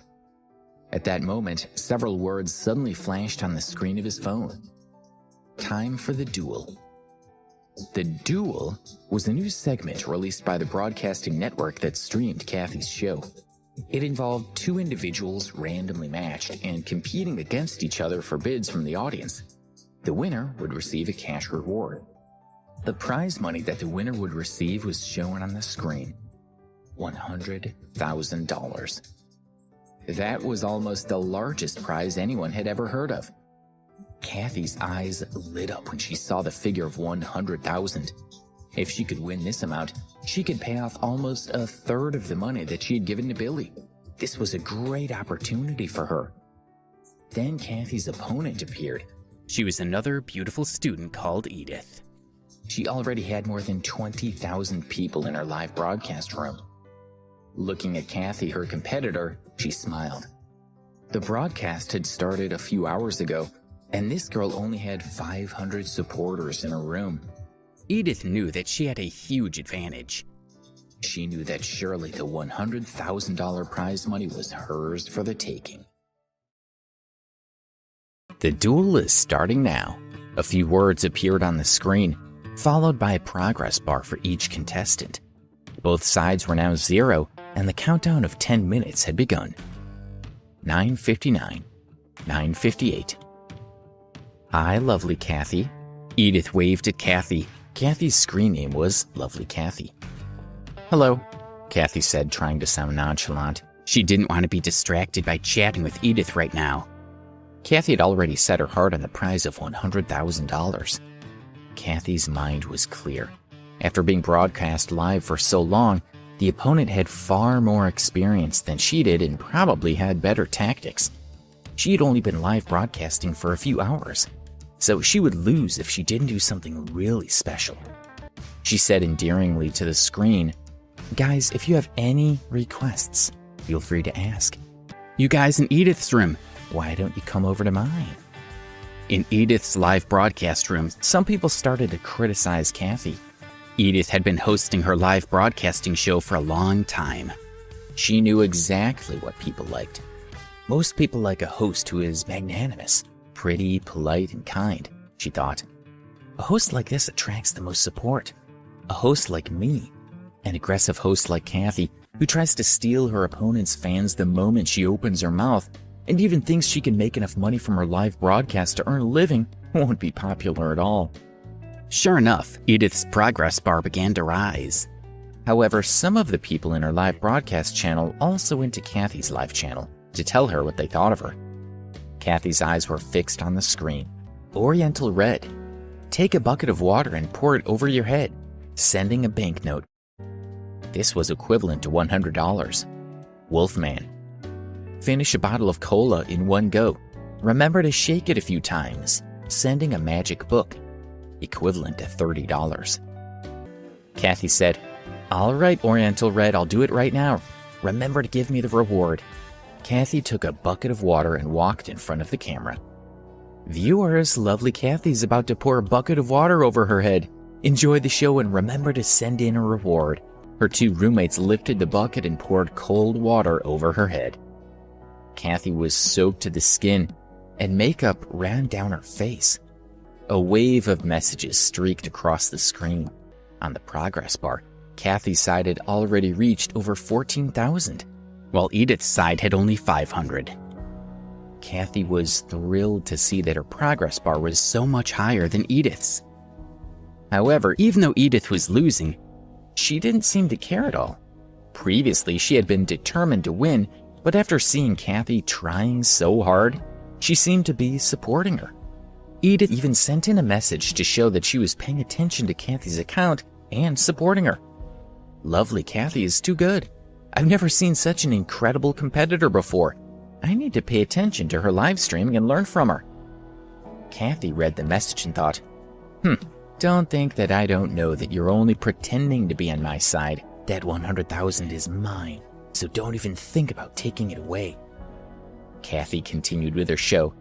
At that moment, several words suddenly flashed on the screen of his phone. Time for the duel. The Duel was a new segment released by the broadcasting network that streamed Cathy's show. It involved 2 individuals randomly matched and competing against each other for bids from the audience. The winner would receive a cash reward. The prize money that the winner would receive was shown on the screen. $100,000. That was almost the largest prize anyone had ever heard of. Cathy's eyes lit up when she saw the figure of 100,000. If she could win this amount, she could pay off almost a third of the money that she had given to Billy. This was a great opportunity for her. Then Cathy's opponent appeared. She was another beautiful student called Edith. She already had more than 20,000 people in her live broadcast room. Looking at Cathy, her competitor, she smiled. The broadcast had started a few hours ago, and this girl only had 500 supporters in her room. Edith knew that she had a huge advantage. She knew that surely the $100,000 prize money was hers for the taking. The duel is starting now. A few words appeared on the screen, followed by a progress bar for each contestant. Both sides were now 0, and the countdown of 10 minutes had begun. 9:59, 9:58. "Hi, lovely Cathy." Edith waved at Cathy. Cathy's screen name was Lovely Cathy. "Hello," Cathy said, trying to sound nonchalant. She didn't want to be distracted by chatting with Edith right now. Cathy had already set her heart on the prize of $100,000. Cathy's mind was clear. After being broadcast live for so long, the opponent had far more experience than she did and probably had better tactics. She had only been live broadcasting for a few hours, so she would lose if she didn't do something really special. She said endearingly to the screen, "Guys, if you have any requests, feel free to ask. You guys in Edith's room, why don't you come over to mine?" In Edith's live broadcast room, some people started to criticize Cathy. Edith had been hosting her live broadcasting show for a long time. She knew exactly what people liked. Most people like a host who is magnanimous, pretty, polite, and kind, she thought. A host like this attracts the most support. A host like me, an aggressive host like Cathy, who tries to steal her opponent's fans the moment she opens her mouth, and even thinks she can make enough money from her live broadcast to earn a living, won't be popular at all. Sure enough, Edith's progress bar began to rise. However, some of the people in her live broadcast channel also went to Cathy's live channel to tell her what they thought of her. Cathy's eyes were fixed on the screen. Oriental Red. Take a bucket of water and pour it over your head, sending a banknote. This was equivalent to $100. Wolfman. Finish a bottle of cola in one go. Remember to shake it a few times, sending a magic book. Equivalent to $30. Cathy said, "All right, Oriental Red, I'll do it right now. Remember to give me the reward." Cathy took a bucket of water and walked in front of the camera. "Viewers, lovely Cathy's about to pour a bucket of water over her head. Enjoy the show and remember to send in a reward." Her 2 roommates lifted the bucket and poured cold water over her head. Cathy was soaked to the skin, and makeup ran down her face. A wave of messages streaked across the screen. On the progress bar, Cathy's side had already reached over 14,000, while Edith's side had only 500. Cathy was thrilled to see that her progress bar was so much higher than Edith's. However, even though Edith was losing, she didn't seem to care at all. Previously, she had been determined to win, but after seeing Cathy trying so hard, she seemed to be supporting her. Edith even sent in a message to show that she was paying attention to Cathy's account and supporting her. Lovely Cathy is too good. I've never seen such an incredible competitor before. I need to pay attention to her live streaming and learn from her. Cathy read the message and thought, don't think that I don't know that you're only pretending to be on my side. That 100,000 is mine, so don't even think about taking it away. Cathy continued with her show.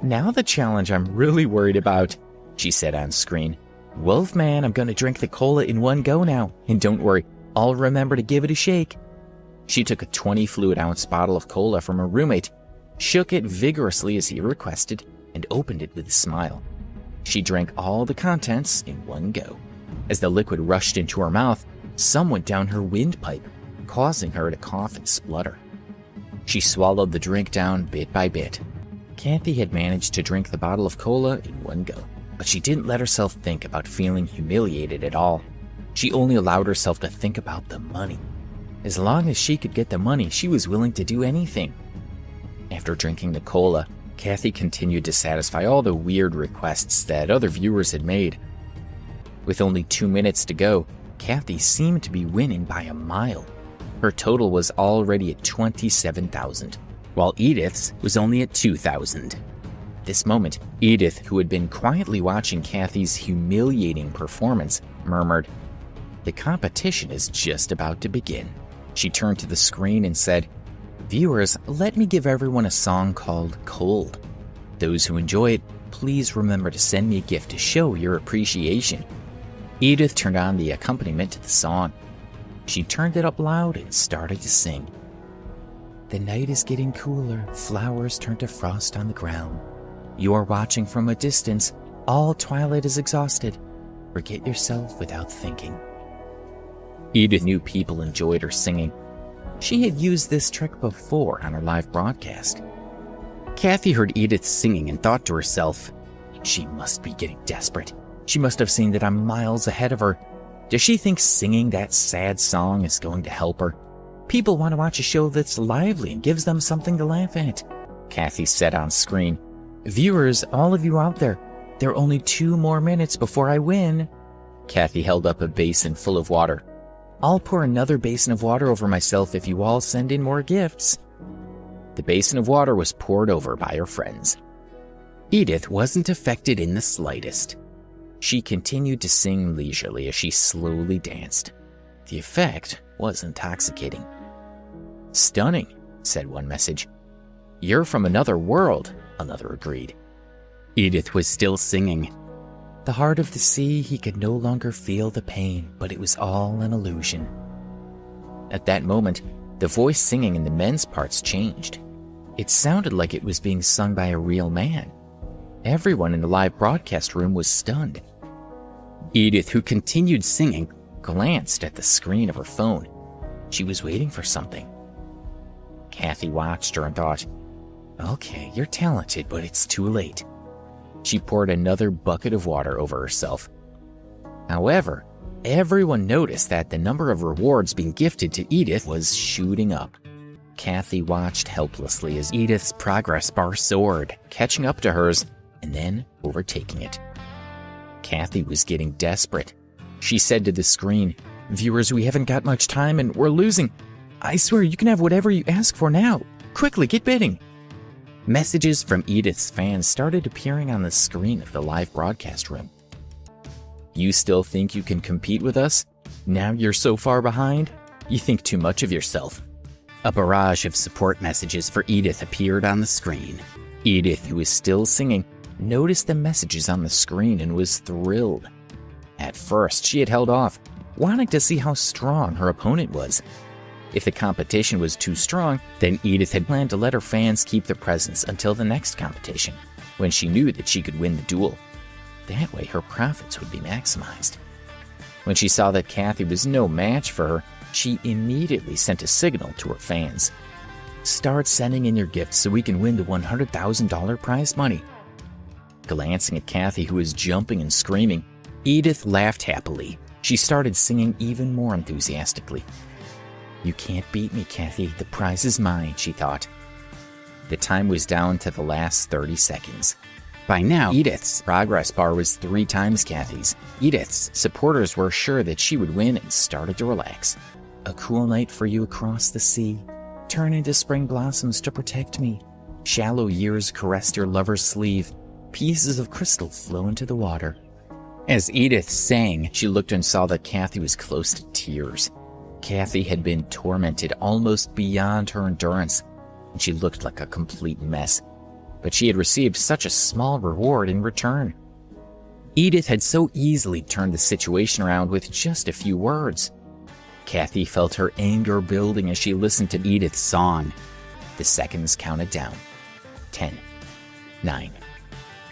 Now the challenge I'm really worried about, she said on screen. Wolfman, I'm going to drink the cola in one go now, and don't worry, I'll remember to give it a shake. She took a 20 fluid ounce bottle of cola from her roommate, shook it vigorously as he requested, and opened it with a smile. She drank all the contents in one go. As the liquid rushed into her mouth, some went down her windpipe, causing her to cough and splutter. She swallowed the drink down bit by bit. Cathy had managed to drink the bottle of cola in one go, but she didn't let herself think about feeling humiliated at all. She only allowed herself to think about the money. As long as she could get the money, she was willing to do anything. After drinking the cola, Cathy continued to satisfy all the weird requests that other viewers had made. With only 2 minutes to go, Cathy seemed to be winning by a mile. Her total was already at 27,000, while Edith's was only at 2,000. This moment, Edith, who had been quietly watching Cathy's humiliating performance, murmured, "The competition is just about to begin." She turned to the screen and said, "Viewers, let me give everyone a song called Cold. Those who enjoy it, please remember to send me a gift to show your appreciation." Edith turned on the accompaniment to the song. She turned it up loud and started to sing. The night is getting cooler, flowers turn to frost on the ground. You are watching from a distance, all twilight is exhausted. Forget yourself without thinking. Edith knew people enjoyed her singing. She had used this trick before on her live broadcast. Cathy heard Edith singing and thought to herself, she must be getting desperate. She must have seen that I'm miles ahead of her. Does she think singing that sad song is going to help her? People want to watch a show that's lively and gives them something to laugh at. Cathy said on screen, "Viewers, all of you out there, there are only 2 more minutes before I win." Cathy held up a basin full of water. "I'll pour another basin of water over myself if you all send in more gifts." The basin of water was poured over by her friends. Edith wasn't affected in the slightest. She continued to sing leisurely as she slowly danced. The effect was intoxicating. "Stunning," said one message. "You're from another world," another agreed. Edith was still singing. The heart of the sea, he could no longer feel the pain, but it was all an illusion. At that moment, the voice singing in the men's parts changed. It sounded like it was being sung by a real man. Everyone in the live broadcast room was stunned. Edith, who continued singing, glanced at the screen of her phone. She was waiting for something. Cathy watched her and thought, "Okay, you're talented, but it's too late." She poured another bucket of water over herself. However, everyone noticed that the number of rewards being gifted to Edith was shooting up. Cathy watched helplessly as Edith's progress bar soared, catching up to hers and then overtaking it. Cathy was getting desperate. She said to the screen, "Viewers, we haven't got much time and we're losing. I swear you can have whatever you ask for now. Quickly, get bidding." Messages from Edith's fans started appearing on the screen of the live broadcast room. "You still think you can compete with us? Now you're so far behind? You think too much of yourself." A barrage of support messages for Edith appeared on the screen. Edith, who was still singing, noticed the messages on the screen and was thrilled. At first, she had held off, wanting to see how strong her opponent was. If the competition was too strong, then Edith had planned to let her fans keep their presents until the next competition, when she knew that she could win the duel. That way, her profits would be maximized. When she saw that Cathy was no match for her, she immediately sent a signal to her fans. Start sending in your gifts so we can win the $100,000 prize money. Glancing at Cathy, who was jumping and screaming, Edith laughed happily. She started singing even more enthusiastically. You can't beat me, Cathy. The prize is mine, she thought. The time was down to the last 30 seconds. By now, Edith's progress bar was 3 times Cathy's. Edith's supporters were sure that she would win and started to relax. A cool night for you across the sea. Turn into spring blossoms to protect me. Shallow years caressed your lover's sleeve. Pieces of crystal flow into the water. As Edith sang, she looked and saw that Cathy was close to tears. Cathy had been tormented almost beyond her endurance, and she looked like a complete mess. But she had received such a small reward in return. Edith had so easily turned the situation around with just a few words. Cathy felt her anger building as she listened to Edith's song. The seconds counted down. 10, 9,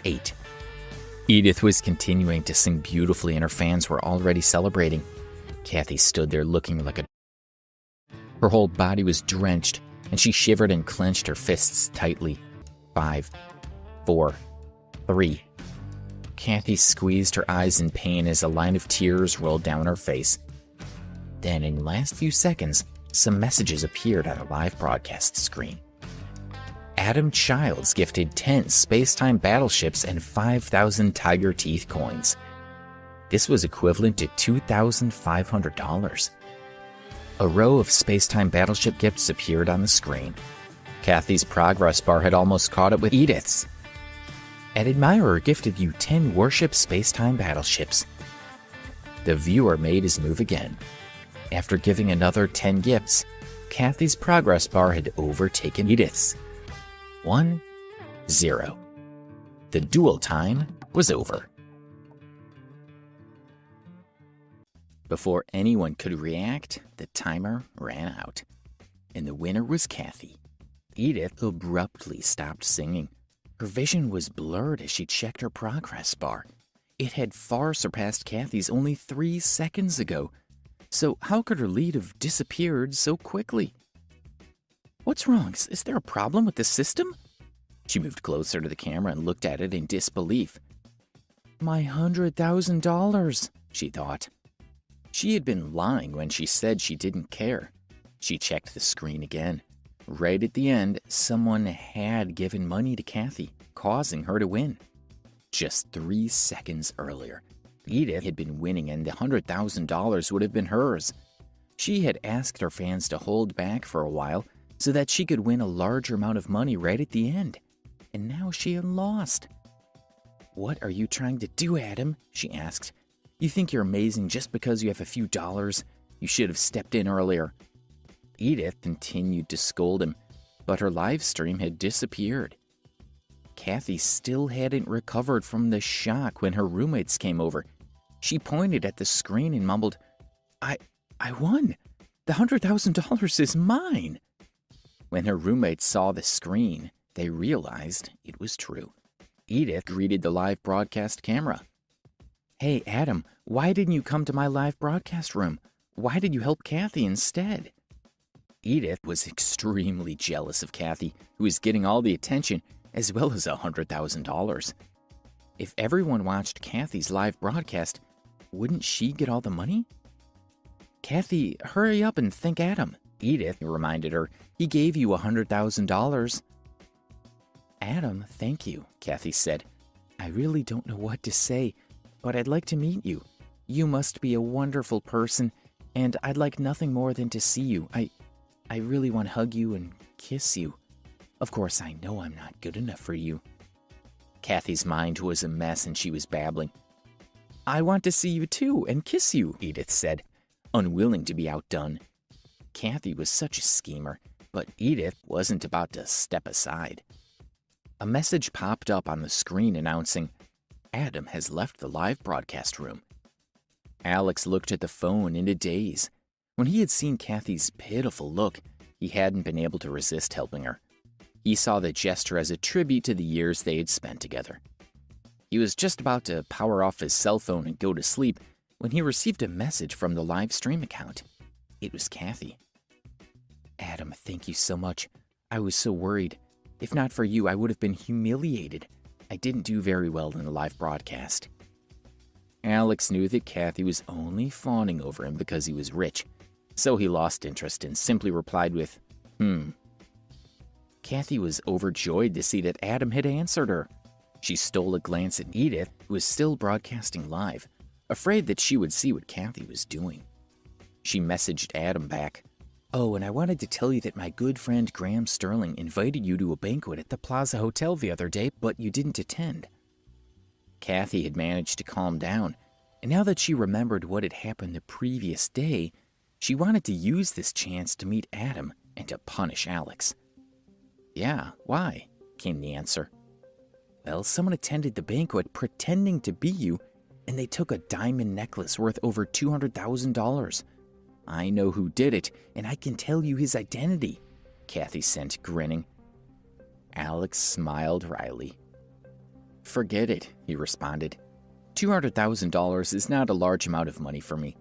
8. Edith was continuing to sing beautifully and her fans were already celebrating. Cathy stood there looking like a... Her whole body was drenched and she shivered and clenched her fists tightly. 5, 4, 3. Cathy squeezed her eyes in pain as a line of tears rolled down her face. Then, in the last few seconds, some messages appeared on a live broadcast screen. Adam Childs gifted 10 space-time battleships and 5,000 Tiger Teeth coins. This was equivalent to $2,500. A row of space-time battleship gifts appeared on the screen. Cathy's progress bar had almost caught up with Edith's. An admirer gifted you 10 warship space-time battleships. The viewer made his move again. After giving another 10 gifts, Cathy's progress bar had overtaken Edith's. 1, 0. The duel time was over. Before anyone could react, the timer ran out, and the winner was Cathy. Edith abruptly stopped singing. Her vision was blurred as she checked her progress bar. It had far surpassed Cathy's only 3 seconds ago. So how could her lead have disappeared so quickly? What's wrong? Is there a problem with the system? She moved closer to the camera and looked at it in disbelief. My $100,000, she thought. She had been lying when she said she didn't care. She checked the screen again. Right at the end, someone had given money to Cathy, causing her to win. Just 3 seconds earlier, Edith had been winning and the $100,000 would have been hers. She had asked her fans to hold back for a while so that she could win a larger amount of money right at the end. And now she had lost. What are you trying to do, Adam? She asked. You think you're amazing just because you have a few dollars? You should have stepped in earlier. Edith continued to scold him, but her live stream had disappeared. Cathy still hadn't recovered from the shock when her roommates came over. She pointed at the screen and mumbled, I won. The $100,000 is mine. When her roommates saw the screen, they realized it was true. Edith greeted the live broadcast camera. Hey, Adam, why didn't you come to my live broadcast room? Why did you help Cathy instead? Edith was extremely jealous of Cathy, who was getting all the attention as well as $100,000. If everyone watched Cathy's live broadcast, wouldn't she get all the money? Cathy, hurry up and thank Adam, Edith reminded her. He gave you $100,000. Adam, thank you, Cathy said. I really don't know what to say, but I'd like to meet you. You must be a wonderful person, and I'd like nothing more than to see you. I really want to hug you and kiss you. Of course, I know I'm not good enough for you. Cathy's mind was a mess and she was babbling. I want to see you too and kiss you, Edith said, unwilling to be outdone. Cathy was such a schemer, but Edith wasn't about to step aside. A message popped up on the screen announcing, Adam has left the live broadcast room. Alex looked at the phone in a daze. When he had seen Cathy's pitiful look, he hadn't been able to resist helping her. He saw the gesture as a tribute to the years they had spent together. He was just about to power off his cell phone and go to sleep when he received a message from the live stream account. It was Cathy. "Adam, thank you so much. I was so worried. If not for you, I would have been humiliated. I didn't do very well in the live broadcast." Alex knew that Cathy was only fawning over him because he was rich, so he lost interest and simply replied with, Cathy was overjoyed to see that Adam had answered her. She stole a glance at Edith, who was still broadcasting live, afraid that she would see what Cathy was doing. She messaged Adam back, "Oh, and I wanted to tell you that my good friend Graham Sterling invited you to a banquet at the Plaza Hotel the other day, but you didn't attend." Cathy had managed to calm down, and now that she remembered what had happened the previous day, she wanted to use this chance to meet Adam and to punish Alex. "Yeah, why?" came the answer. "Well, someone attended the banquet pretending to be you, and they took a diamond necklace worth over $200,000. I know who did it, and I can tell you his identity," Cathy sent, grinning. Alex smiled wryly. "Forget it," he responded. $200,000 is not a large amount of money for me.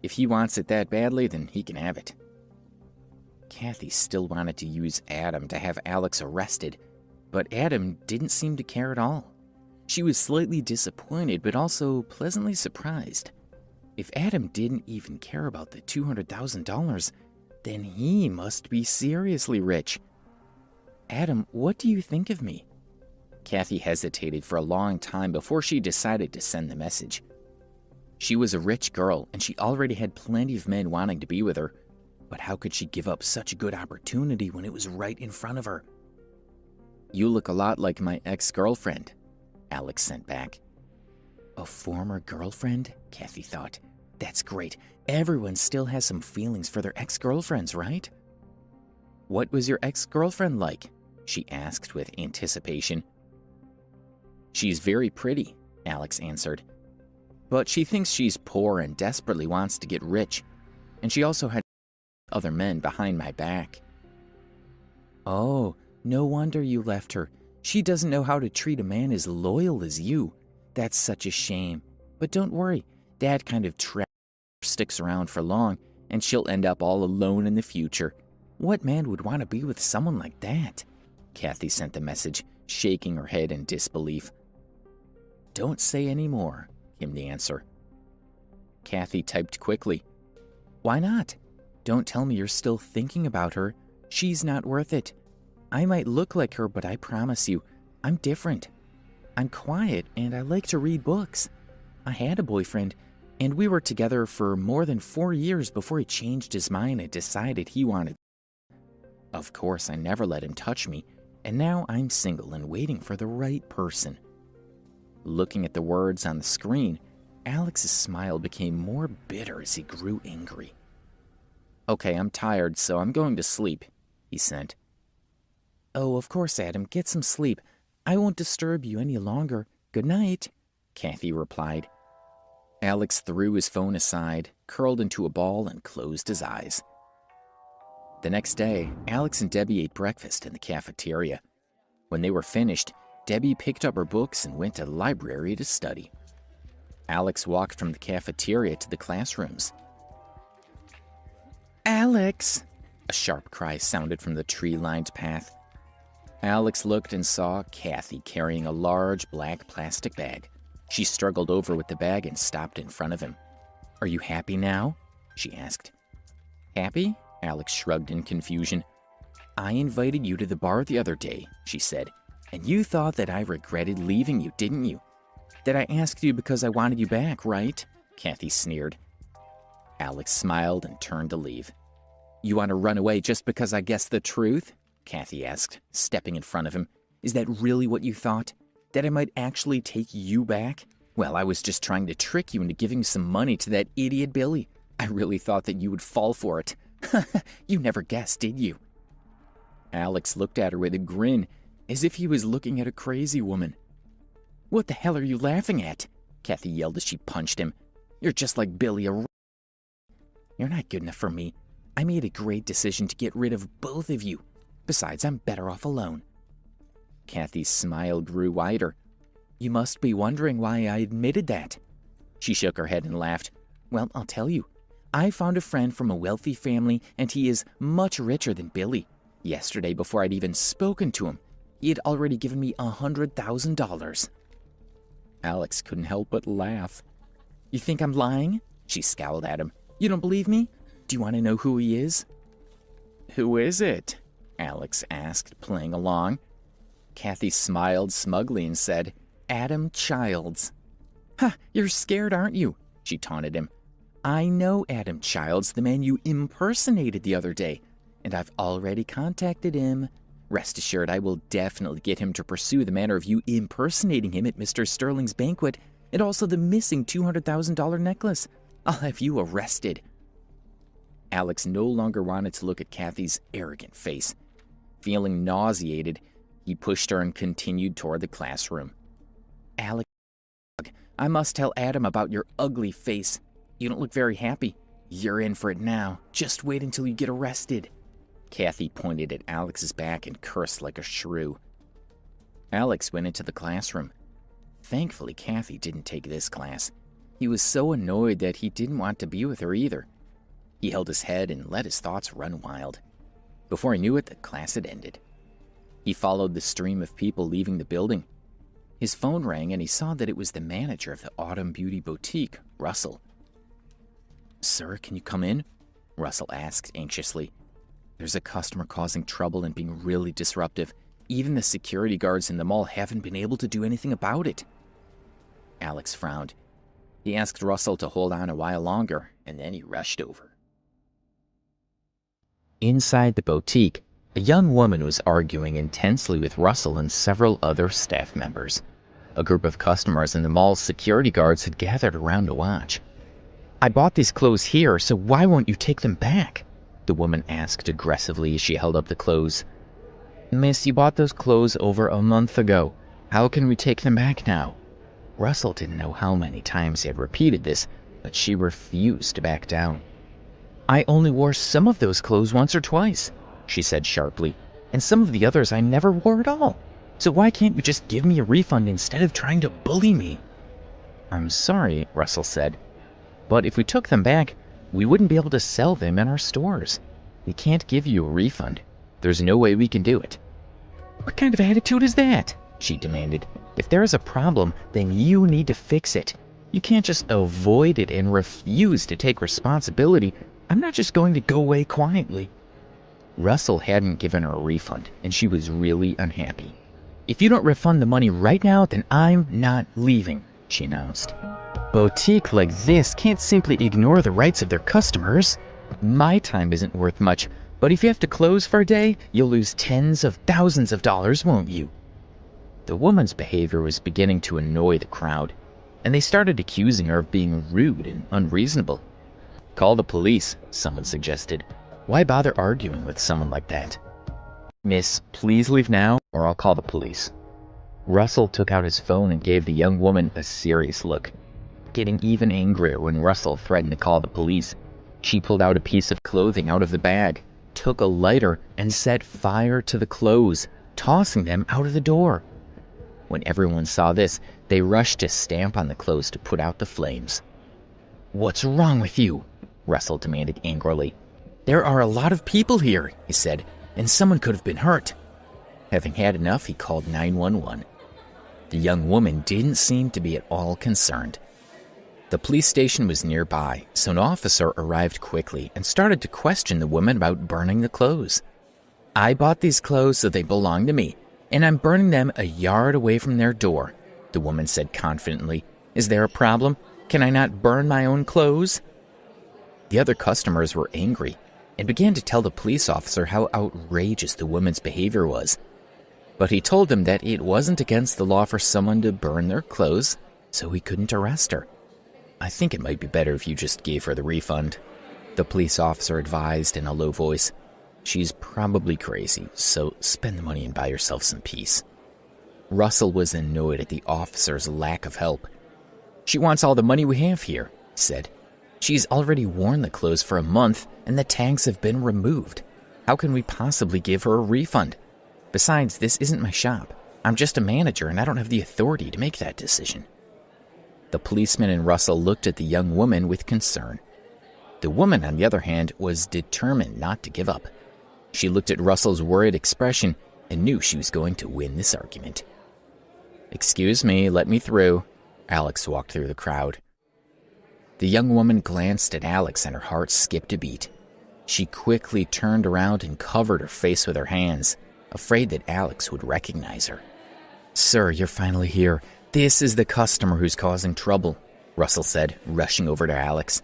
If he wants it that badly, then he can have it." Cathy still wanted to use Adam to have Alex arrested, but Adam didn't seem to care at all. She was slightly disappointed, but also pleasantly surprised. If Adam didn't even care about the $200,000, then he must be seriously rich. "Adam, what do you think of me?" Cathy hesitated for a long time before she decided to send the message. She was a rich girl, and she already had plenty of men wanting to be with her, but how could she give up such a good opportunity when it was right in front of her? "You look a lot like my ex-girlfriend," Alex sent back. A former girlfriend? Cathy thought. That's great. Everyone still has some feelings for their ex-girlfriends, right? "What was your ex-girlfriend like?" she asked with anticipation. "She's very pretty," Alex answered. "But she thinks she's poor and desperately wants to get rich. And she also had other men behind my back." "Oh, no wonder you left her. She doesn't know how to treat a man as loyal as you. That's such a shame. But don't worry, that kind of trap sticks around for long, and she'll end up all alone in the future. What man would want to be with someone like that?" Cathy sent the message, shaking her head in disbelief. "Don't say any more," came the answer. Cathy typed quickly. "Why not? Don't tell me you're still thinking about her. She's not worth it. I might look like her, but I promise you, I'm different. I'm quiet, and I like to read books. I had a boyfriend, and we were together for more than 4 years before he changed his mind and decided he wanted. Of course, I never let him touch me, and now I'm single and waiting for the right person." Looking at the words on the screen, Alex's smile became more bitter as he grew angry. "Okay, I'm tired, so I'm going to sleep," he sent. "Oh, of course, Adam, get some sleep. I won't disturb you any longer. Good night," Cathy replied. Alex threw his phone aside, curled into a ball, and closed his eyes. The next day, Alex and Debbie ate breakfast in the cafeteria. When they were finished, Debbie picked up her books and went to the library to study. Alex walked from the cafeteria to the classrooms. "Alex!" A sharp cry sounded from the tree-lined path. Alex looked and saw Cathy carrying a large black plastic bag. She struggled over with the bag and stopped in front of him. "Are you happy now?" she asked. "Happy?" Alex shrugged in confusion. "I invited you to the bar the other day," she said, "and you thought that I regretted leaving you, didn't you? That I asked you because I wanted you back, right?" Cathy sneered. Alex smiled and turned to leave. "You want to run away just because I guessed the truth?" Cathy asked, stepping in front of him. "Is that really what you thought? That I might actually take you back? Well, I was just trying to trick you into giving some money to that idiot Billy. I really thought that you would fall for it. You never guessed, did you?" Alex looked at her with a grin, as if he was looking at a crazy woman. "What the hell are you laughing at?" Cathy yelled as she punched him. "You're just like Billy, You're not good enough for me. I made a great decision to get rid of both of you. Besides, I'm better off alone." Cathy's smile grew wider. You must be wondering why I admitted that. She shook her head and laughed. Well, I'll tell you. I found a friend from a wealthy family, and he is much richer than Billy. Yesterday, before I'd even spoken to him, he had already given me $100,000. Alex couldn't help but laugh. You think I'm lying? She scowled at him. You don't believe me? Do you want to know who he is? Who is it? Alex asked, playing along. Cathy smiled smugly and said, Adam Childs. Ha, you're scared, aren't you? She taunted him. I know Adam Childs, the man you impersonated the other day, and I've already contacted him. Rest assured, I will definitely get him to pursue the matter of you impersonating him at Mr. Sterling's banquet, and also the missing $200,000 necklace. I'll have you arrested. Alex no longer wanted to look at Cathy's arrogant face. Feeling nauseated, he pushed her and continued toward the classroom. Alex, I must tell Adam about your ugly face. You don't look very happy. You're in for it now. Just wait until you get arrested. Cathy pointed at Alex's back and cursed like a shrew. Alex went into the classroom. Thankfully, Cathy didn't take this class. He was so annoyed that he didn't want to be with her either. He held his head and let his thoughts run wild. Before he knew it, the class had ended. He followed the stream of people leaving the building. His phone rang and he saw that it was the manager of the Autumn Beauty Boutique, Russell. Sir, can you come in? Russell asked anxiously. There's a customer causing trouble and being really disruptive. Even the security guards in the mall haven't been able to do anything about it. Alex frowned. He asked Russell to hold on a while longer, and then he rushed over. Inside the boutique, a young woman was arguing intensely with Russell and several other staff members. A group of customers and the mall's security guards had gathered around to watch. I bought these clothes here, so why won't you take them back? The woman asked aggressively as she held up the clothes. Miss, you bought those clothes over a month ago. How can we take them back now? Russell didn't know how many times he had repeated this, but she refused to back down. I only wore some of those clothes once or twice, she said sharply, and some of the others I never wore at all. So why can't you just give me a refund instead of trying to bully me? I'm sorry, Russell said, but if we took them back, we wouldn't be able to sell them in our stores. We can't give you a refund. There's no way we can do it. What kind of attitude is that? She demanded. If there is a problem, then you need to fix it. You can't just avoid it and refuse to take responsibility. I'm not just going to go away quietly. Russell hadn't given her a refund, and she was really unhappy. If you don't refund the money right now, then I'm not leaving, she announced. Boutique like this can't simply ignore the rights of their customers. My time isn't worth much, but if you have to close for a day, you'll lose tens of thousands of dollars, won't you? The woman's behavior was beginning to annoy the crowd, and they started accusing her of being rude and unreasonable. Call the police, someone suggested. Why bother arguing with someone like that? Miss, please leave now, or I'll call the police. Russell took out his phone and gave the young woman a serious look. Getting even angrier when Russell threatened to call the police, she pulled out a piece of clothing out of the bag, took a lighter, and set fire to the clothes, tossing them out of the door. When everyone saw this, they rushed to stamp on the clothes to put out the flames. What's wrong with you? Russell demanded angrily. There are a lot of people here, he said, and someone could have been hurt. Having had enough, he called 911. The young woman didn't seem to be at all concerned. The police station was nearby, so an officer arrived quickly and started to question the woman about burning the clothes. I bought these clothes so they belong to me, and I'm burning them a yard away from their door, the woman said confidently. Is there a problem? Can I not burn my own clothes? The other customers were angry and began to tell the police officer how outrageous the woman's behavior was. But he told them that it wasn't against the law for someone to burn their clothes, so he couldn't arrest her. I think it might be better if you just gave her the refund, the police officer advised in a low voice. She's probably crazy, so spend the money and buy yourself some peace. Russell was annoyed at the officer's lack of help. She wants all the money we have here, he said. She's already worn the clothes for a month, and the tags have been removed. How can we possibly give her a refund? Besides, this isn't my shop. I'm just a manager and I don't have the authority to make that decision. The policeman and Russell looked at the young woman with concern. The woman, on the other hand, was determined not to give up. She looked at Russell's worried expression and knew she was going to win this argument. "Excuse me, let me through." Alex walked through the crowd. The young woman glanced at Alex and her heart skipped a beat. She quickly turned around and covered her face with her hands, afraid that Alex would recognize her. "Sir, you're finally here. This is the customer who's causing trouble," Russell said, rushing over to Alex.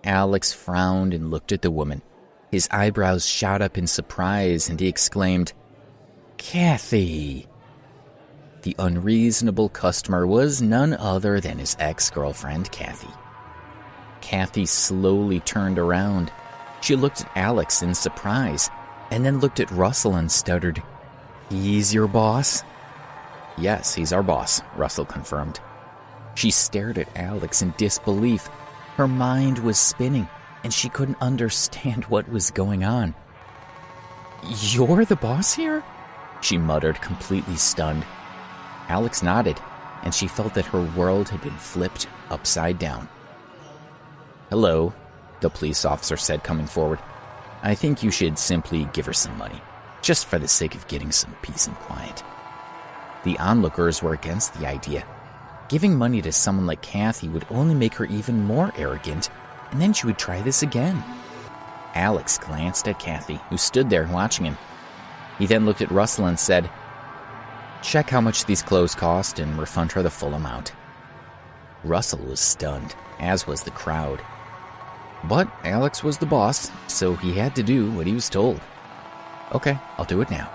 Alex frowned and looked at the woman. His eyebrows shot up in surprise and he exclaimed, "Cathy!" The unreasonable customer was none other than his ex-girlfriend, Cathy. Cathy slowly turned around. She looked at Alex in surprise, and then looked at Russell and stuttered, "He's your boss?" "Yes, he's our boss," Russell confirmed. She stared at Alex in disbelief. Her mind was spinning, and she couldn't understand what was going on. "You're the boss here?" she muttered, completely stunned. Alex nodded, and she felt that her world had been flipped upside down. "Hello," the police officer said, coming forward. "I think you should simply give her some money, just for the sake of getting some peace and quiet." The onlookers were against the idea. Giving money to someone like Cathy would only make her even more arrogant, and then she would try this again. Alex glanced at Cathy, who stood there watching him. He then looked at Russell and said, "Check how much these clothes cost and refund her the full amount." Russell was stunned, as was the crowd. But Alex was the boss, so he had to do what he was told. "Okay, I'll do it now."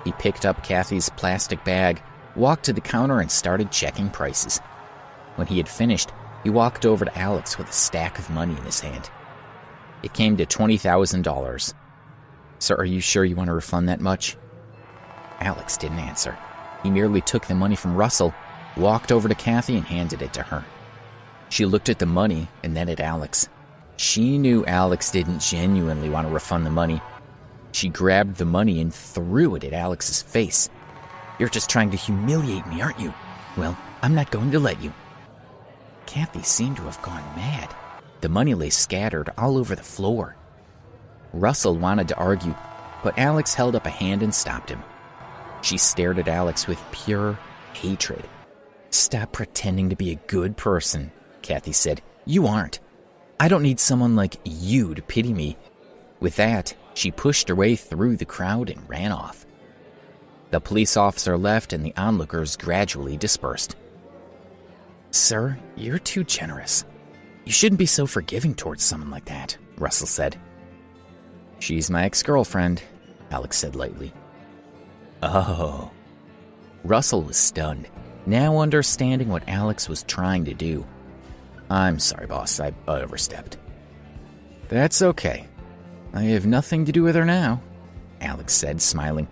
He picked up Cathy's plastic bag, walked to the counter, and started checking prices. When he had finished, he walked over to Alex with a stack of money in his hand. It came to $20,000. "Sir, are you sure you want to refund that much?" Alex didn't answer. He merely took the money from Russell, walked over to Cathy, and handed it to her. She looked at the money and then at Alex. She knew Alex didn't genuinely want to refund the money. She grabbed the money and threw it at Alex's face. "You're just trying to humiliate me, aren't you? Well, I'm not going to let you." Cathy seemed to have gone mad. The money lay scattered all over the floor. Russell wanted to argue, but Alex held up a hand and stopped him. She stared at Alex with pure hatred. "Stop pretending to be a good person," Cathy said. "You aren't. I don't need someone like you to pity me." With that, she pushed her way through the crowd and ran off. The police officer left and the onlookers gradually dispersed. "Sir, you're too generous. You shouldn't be so forgiving towards someone like that," Russell said. "She's my ex-girlfriend," Alex said lightly. "Oh." Russell was stunned, now understanding what Alex was trying to do. "I'm sorry, boss, I overstepped." "That's okay. I have nothing to do with her now," Alex said, smiling.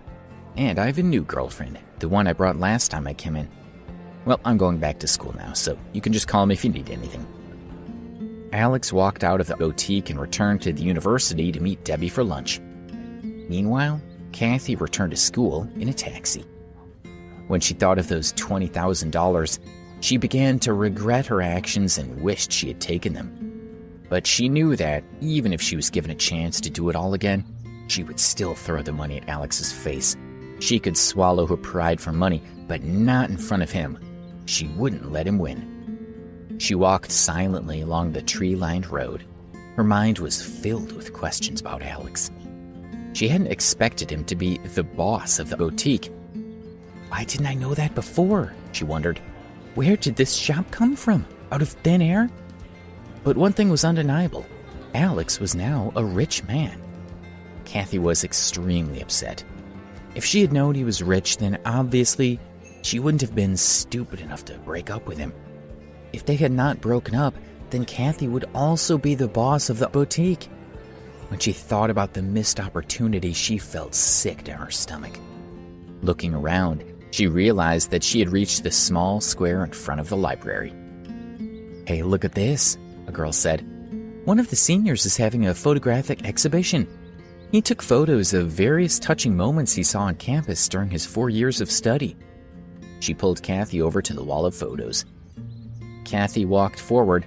"And I have a new girlfriend, the one I brought last time I came in. Well, I'm going back to school now, so you can just call me if you need anything." Alex walked out of the boutique and returned to the university to meet Debbie for lunch. Meanwhile, Cathy returned to school in a taxi. When she thought of those $20,000, she began to regret her actions and wished she had taken them. But she knew that, even if she was given a chance to do it all again, she would still throw the money at Alex's face. She could swallow her pride for money, but not in front of him. She wouldn't let him win. She walked silently along the tree-lined road. Her mind was filled with questions about Alex. She hadn't expected him to be the boss of the boutique. Why didn't I know that before? She wondered. Where did this shop come from? Out of thin air? But one thing was undeniable. Alex was now a rich man. Cathy was extremely upset. If she had known he was rich, then obviously she wouldn't have been stupid enough to break up with him. If they had not broken up, then Cathy would also be the boss of the boutique. When she thought about the missed opportunity, she felt sick to her stomach. Looking around, she realized that she had reached the small square in front of the library. "Hey, look at this," a girl said. "One of the seniors is having a photographic exhibition. He took photos of various touching moments he saw on campus during his 4 years of study. She pulled Cathy over to the wall of photos. Cathy walked forward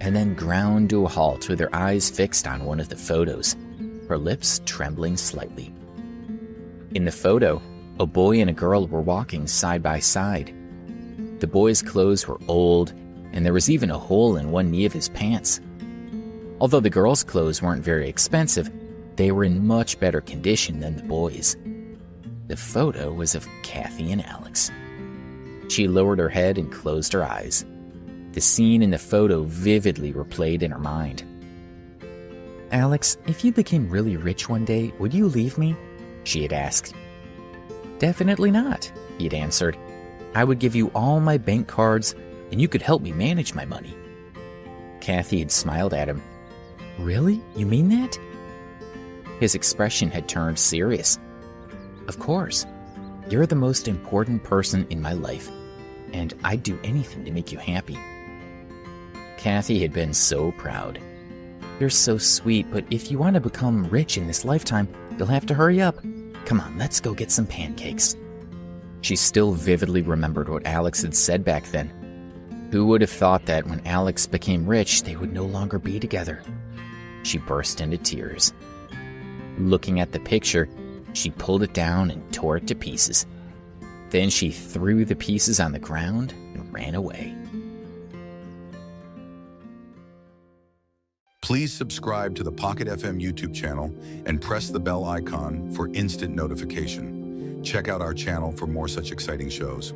and then ground to a halt with her eyes fixed on one of the photos, her lips trembling slightly. In the photo, a boy and a girl were walking side by side. The boy's clothes were old, and there was even a hole in one knee of his pants. Although the girl's clothes weren't very expensive, they were in much better condition than the boy's. The photo was of Cathy and Alex. She lowered her head and closed her eyes. The scene in the photo vividly replayed in her mind. "Alex, if you became really rich one day, would you leave me?" she had asked. "Definitely not," he had answered. "I would give you all my bank cards, and you could help me manage my money." Cathy had smiled at him. "Really? You mean that?" His expression had turned serious. "Of course. You're the most important person in my life, and I'd do anything to make you happy." Cathy had been so proud. "You're so sweet, but if you want to become rich in this lifetime, you'll have to hurry up. Come on, let's go get some pancakes." She still vividly remembered what Alex had said back then. Who would have thought that when Alex became rich, they would no longer be together? She burst into tears. Looking at the picture, she pulled it down and tore it to pieces. Then she threw the pieces on the ground and ran away. Please subscribe to the Pocket FM YouTube channel and press the bell icon for instant notification. Check out our channel for more such exciting shows.